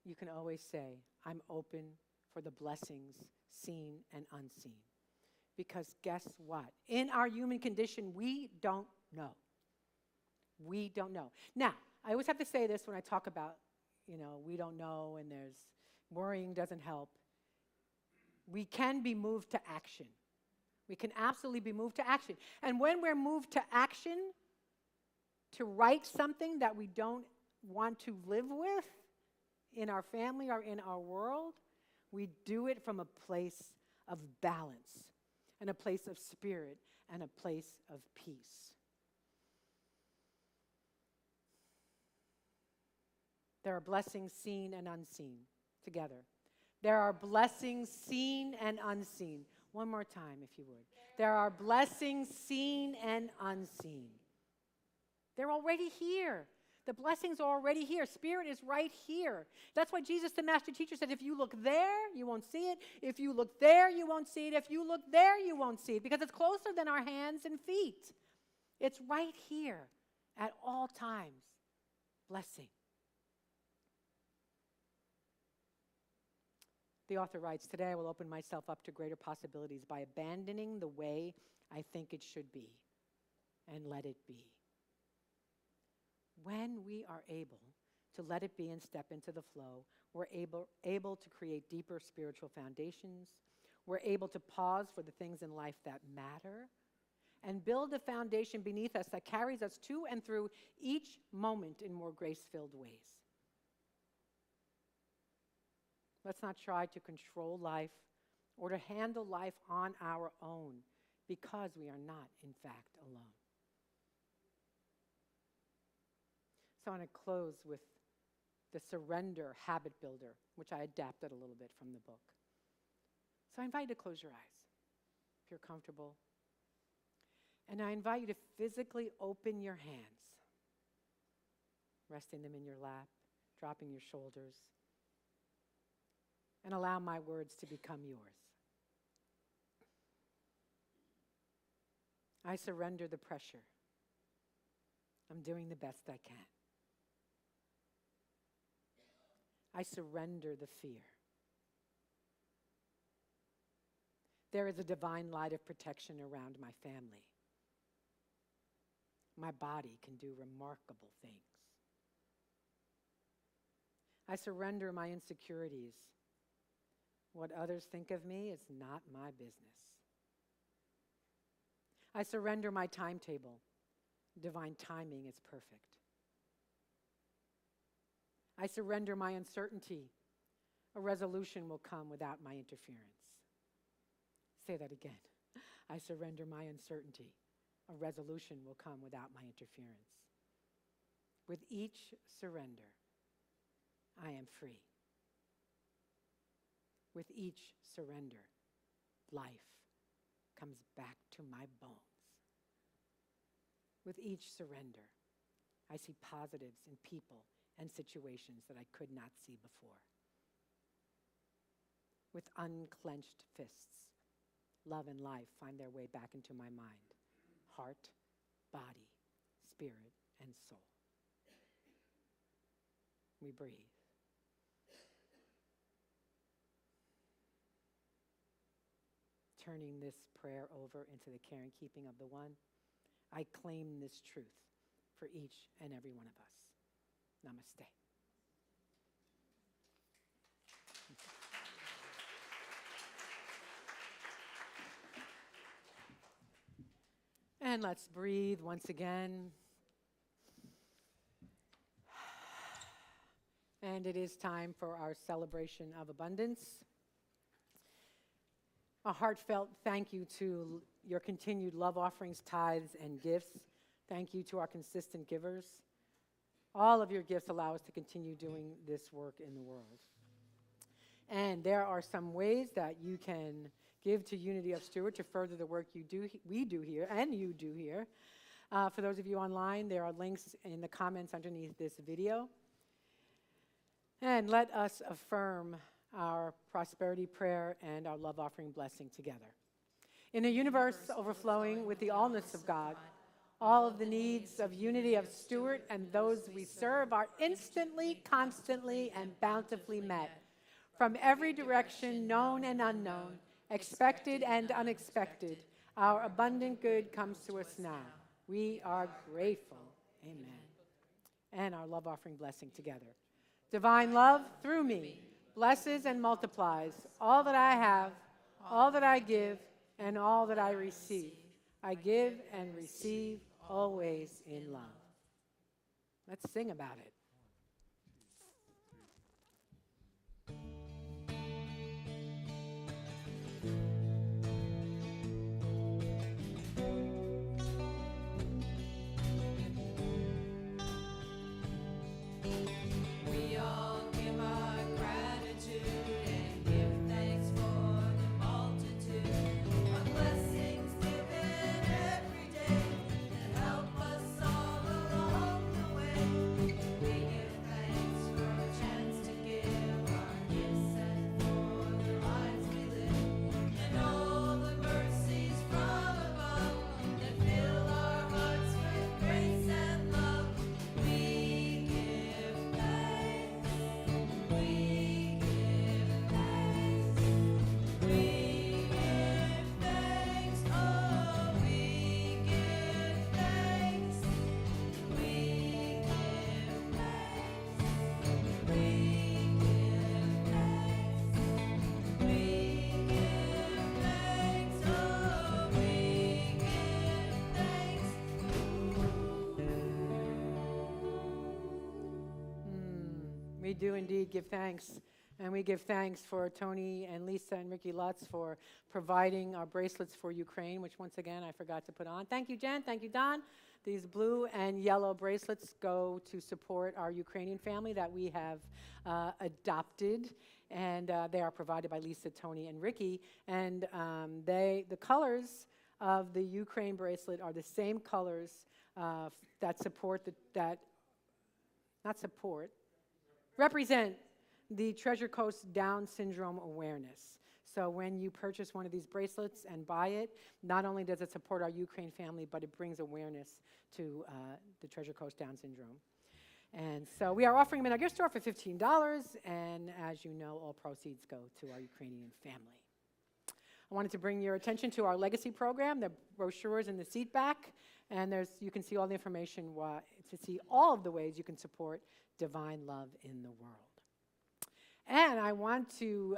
S2: You can always say, I'm open for the blessings seen and unseen. Because guess what? In our human condition, we don't know. We don't know. Now, I always have to say this when I talk about, we don't know and there's worrying doesn't help. We can be moved to action. We can absolutely be moved to action. And when we're moved to action, to write something that we don't want to live with in our family or in our world, we do it from a place of balance and a place of spirit and a place of peace. There are blessings seen and unseen together. There are blessings seen and unseen. One more time, if you would. There are blessings seen and unseen. They're already here. The blessings are already here. Spirit is right here. That's why Jesus, the master teacher, said, if you look there, you won't see it. If you look there, you won't see it. If you look there, you won't see it, because it's closer than our hands and feet. It's right here at all times. Blessing. The author writes, today I will open myself up to greater possibilities by abandoning the way I think it should be and let it be. When we are able to let it be and step into the flow, we're able to create deeper spiritual foundations. We're able to pause for the things in life that matter and build a foundation beneath us that carries us to and through each moment in more grace-filled ways. Let's not try to control life or to handle life on our own, because we are not, in fact, alone. So I want to close with the surrender habit builder, which I adapted a little bit from the book. So I invite you to close your eyes if you're comfortable. And I invite you to physically open your hands, resting them in your lap, dropping your shoulders, and allow my words to become yours. I surrender the pressure. I'm doing the best I can. I surrender the fear. There is a divine light of protection around my family. My body can do remarkable things. I surrender my insecurities. What others think of me is not my business. I surrender my timetable. Divine timing is perfect. I surrender my uncertainty. A resolution will come without my interference. Say that again. I surrender my uncertainty. A resolution will come without my interference. With each surrender, I am free. With each surrender, life comes back to my bones. With each surrender, I see positives in people and situations that I could not see before. With unclenched fists, love and life find their way back into my mind, heart, body, spirit, and soul. We breathe. Turning this prayer over into the care and keeping of the one, I claim this truth for each and every one of us. Namaste. And let's breathe once again. And it is time for our celebration of abundance. A heartfelt thank you to your continued love offerings, tithes, and gifts. Thank you to our consistent givers. All of your gifts allow us to continue doing this work in the world. And there are some ways that you can give to Unity of Stuart to further the work we do here, and you do here. For those of you online, there are links in the comments underneath this video. And let us affirm our prosperity prayer and our love offering blessing together. In a universe overflowing with the allness of God, all of the needs of Unity of Stuart and those we serve are instantly, constantly, and bountifully met. From every direction, known and unknown, expected and unexpected, our abundant good comes to us now. We are grateful. Amen. And our love offering blessing together. Divine love through me blesses and multiplies all that I have, all that I give, and all that I receive. I give and receive always in love. Let's sing about it.
S3: We all give our gratitude and give thanks for the multitude of blessings given every day that help us all along the way. We give thanks for a chance to give our gifts and for the lives we live and all the mercies from above that fill our hearts with grace and love. We give thanks. We give thanks. We give thanks. Oh, we give thanks. We give thanks. We give thanks. We give thanks. Oh, we give thanks.
S2: We do indeed give thanks. And we give thanks for Tony and Lisa and Ricky Lutz for providing our bracelets for Ukraine, which once again I forgot to put on. Thank you, Jen. Thank you, Don. These blue and yellow bracelets go to support our Ukrainian family that we have adopted, and they are provided by Lisa, Tony, and Ricky. And the colors of the Ukraine bracelet are the same colors that represent the Treasure Coast Down Syndrome Awareness. So when you purchase one of these bracelets and buy it, not only does it support our Ukraine family, but it brings awareness to the Treasure Coast Down Syndrome. And so we are offering them in our gift store for $15, and as you know, all proceeds go to our Ukrainian family. I wanted to bring your attention to our legacy program. The brochure is in the seat back, and you can see all the information to see all of the ways you can support divine love in the world. And I want to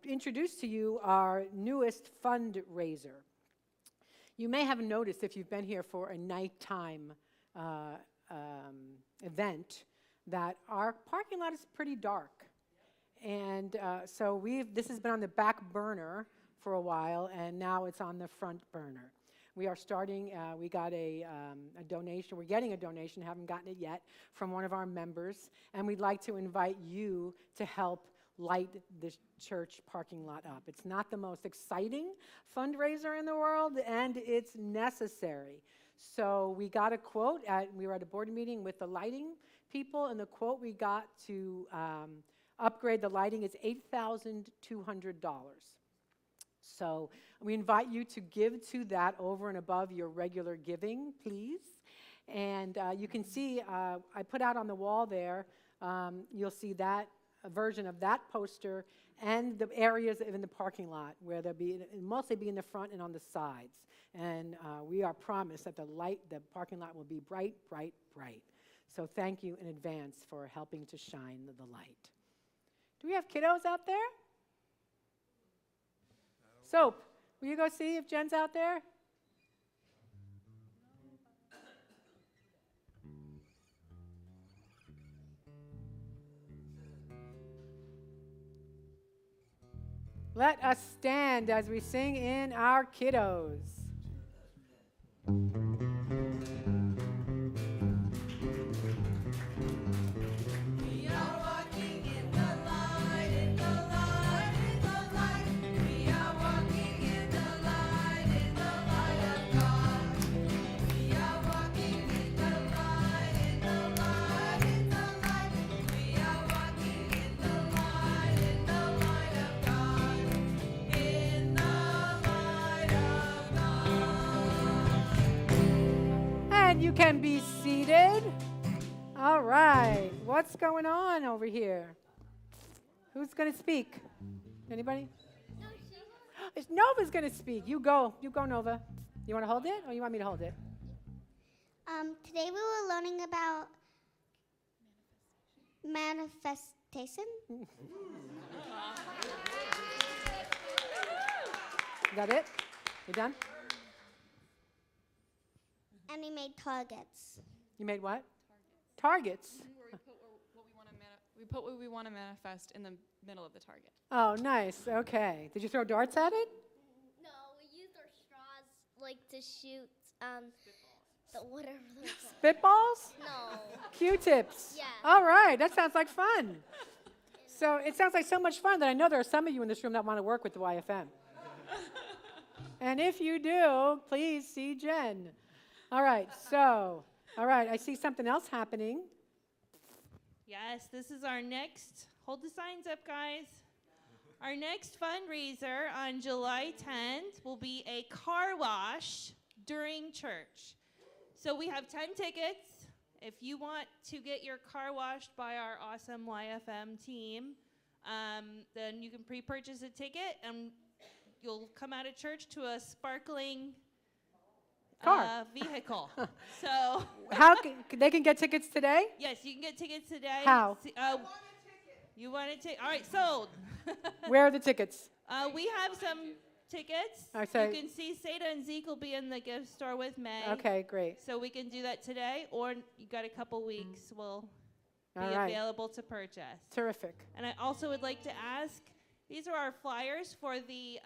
S2: introduce to you our newest fundraiser. You may have noticed, if you've been here for a nighttime event, that our parking lot is pretty dark. And so this has been on the back burner for a while, and now it's on the front burner. We are starting, we got a donation, we're getting a donation, haven't gotten it yet, from one of our members, and we'd like to invite you to help light this church parking lot up. It's not the most exciting fundraiser in the world, and it's necessary. So we got a quote, we were at a board meeting with the lighting people, and the quote we got to upgrade the lighting is $8,200. So we invite you to give to that over and above your regular giving, please. And you can see, I put out on the wall there, you'll see that a version of that poster and the areas in the parking lot where they'll mostly be in the front and on the sides. And we are promised that the parking lot will be bright, bright, bright. So thank you in advance for helping to shine the light. Do we have kiddos out there? Soap, will you go see if Jen's out there? Let us stand as we sing in our kiddos.
S3: We are walking in the light, in the light, in the light. We are walking in the light of God. We are walking in the light, in the light, in the light. We are walking in the light of God. In the light of God.
S2: And you can be seated. All right. What's going on over here? Who's going to speak? Anybody? Nova's going to speak. You go, Nova. You want to hold it, or you want me to hold it?
S5: Today we were learning about manifestation.
S2: Is that it? You done?
S5: And we made targets.
S2: You made what? Targets.
S6: Where we put what we want to manifest in the middle of the target.
S2: Oh, nice. Okay. Did you throw darts at it?
S5: No, we used our straws to shoot the whatever those are.
S2: Spitballs?
S5: No.
S2: Q-tips?
S5: Yeah.
S2: All right. That sounds like fun. So it sounds like so much fun that I know there are some of you in this room that want to work with the YFM. And if you do, please see Jen. All right. I see something else happening.
S7: Yes, this is our next, hold the signs up, guys. Our next fundraiser on July 10th will be a car wash during church. So we have 10 tickets. If you want to get your car washed by our awesome YFM team, then you can pre-purchase a ticket and you'll come out of church to a sparkling
S2: Car.
S7: Vehicle. So
S2: They can get tickets today?
S7: yes, you can get tickets today.
S2: How?
S7: You want to take? All right, sold.
S2: Where are the tickets?
S7: We have some tickets.
S2: I say-
S7: You can see Seda and Zeke will be in the gift store with May.
S2: Okay, great.
S7: So we can do that today, or you got a couple weeks. We'll be
S2: All right.
S7: available to purchase.
S2: Terrific.
S7: And I also would like to ask, these are our flyers for the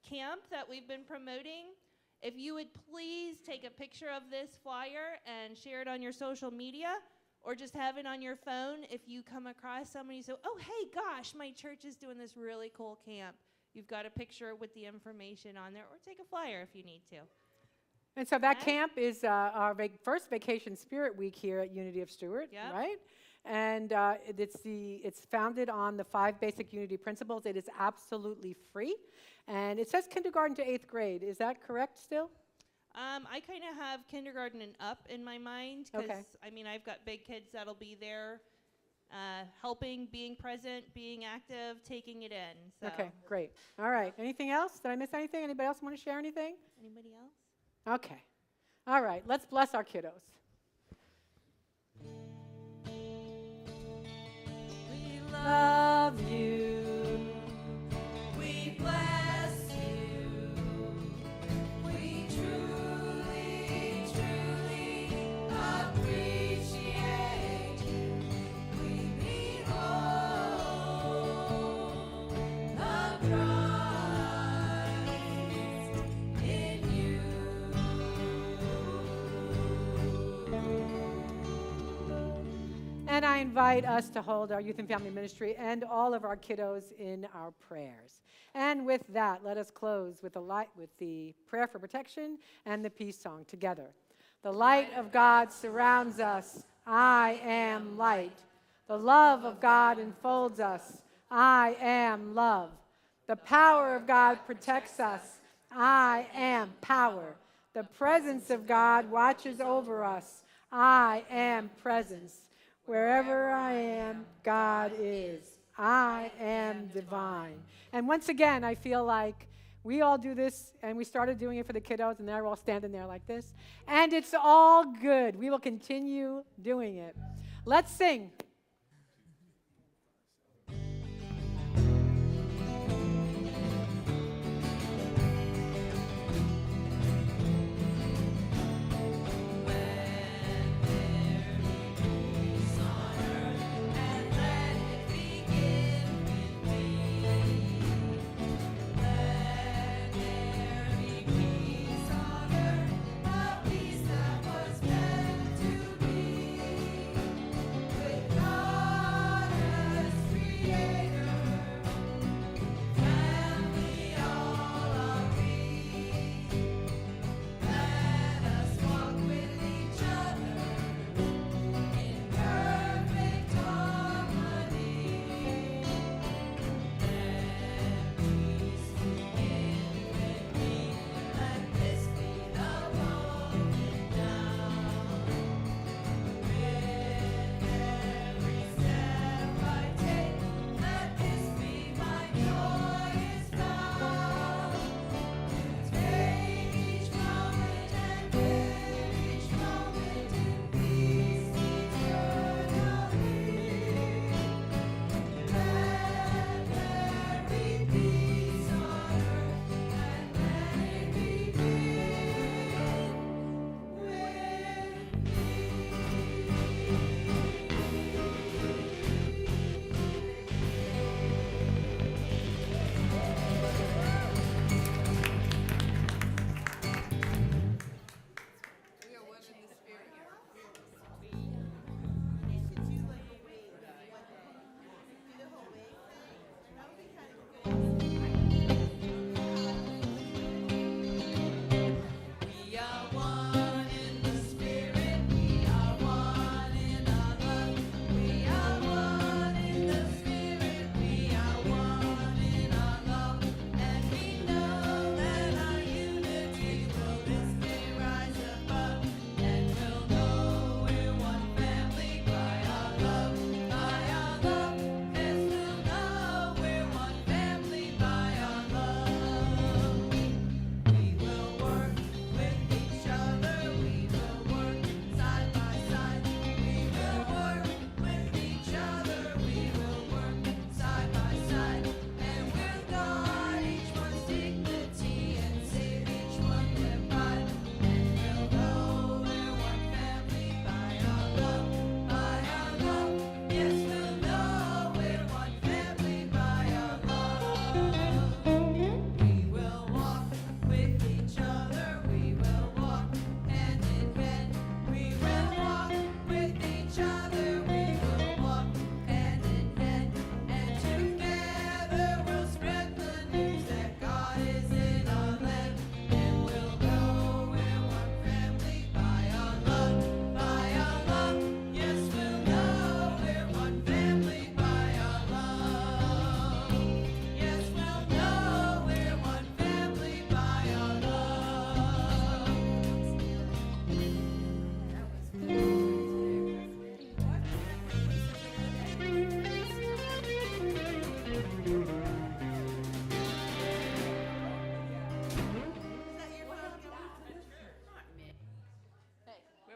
S7: camp that we've been promoting. If you would please take a picture of this flyer and share it on your social media, or just have it on your phone if you come across somebody who says, oh, hey, gosh, my church is doing this really cool camp. You've got a picture with the information on there, or take a flyer if you need to.
S2: And so that
S7: Okay.
S2: camp is our first Vacation Spirit Week here at Unity of Stuart,
S7: Yep.
S2: right? And it's founded on the 5 basic Unity principles. It is absolutely free. And it says kindergarten to 8th grade. Is that correct still?
S7: I kind of have kindergarten and up in my mind because,
S2: Okay.
S7: I mean, I've got big kids that'll be there helping, being present, being active, taking it in. So.
S2: Okay, great. All right. Anything else? Did I miss anything? Anybody else want to share anything?
S7: Anybody else?
S2: Okay. All right. Let's bless our kiddos.
S3: We love you. We bless you. We truly, truly appreciate you. We behold the Christ in you.
S2: And I invite us to hold our youth and family ministry and all of our kiddos in our prayers. And with that, let us close with the prayer for protection and the peace song together. The light of God surrounds us. I am light. The love of God enfolds us. I am love. The power of God protects us. I am power. The presence of God watches over us. I am presence. Wherever I am, God is. I am divine. And once again, I feel like we all do this, and we started doing it for the kiddos, and they're all standing there like this. And it's all good. We will continue doing it. Let's sing.
S3: Peace that was meant to be.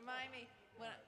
S3: remind me when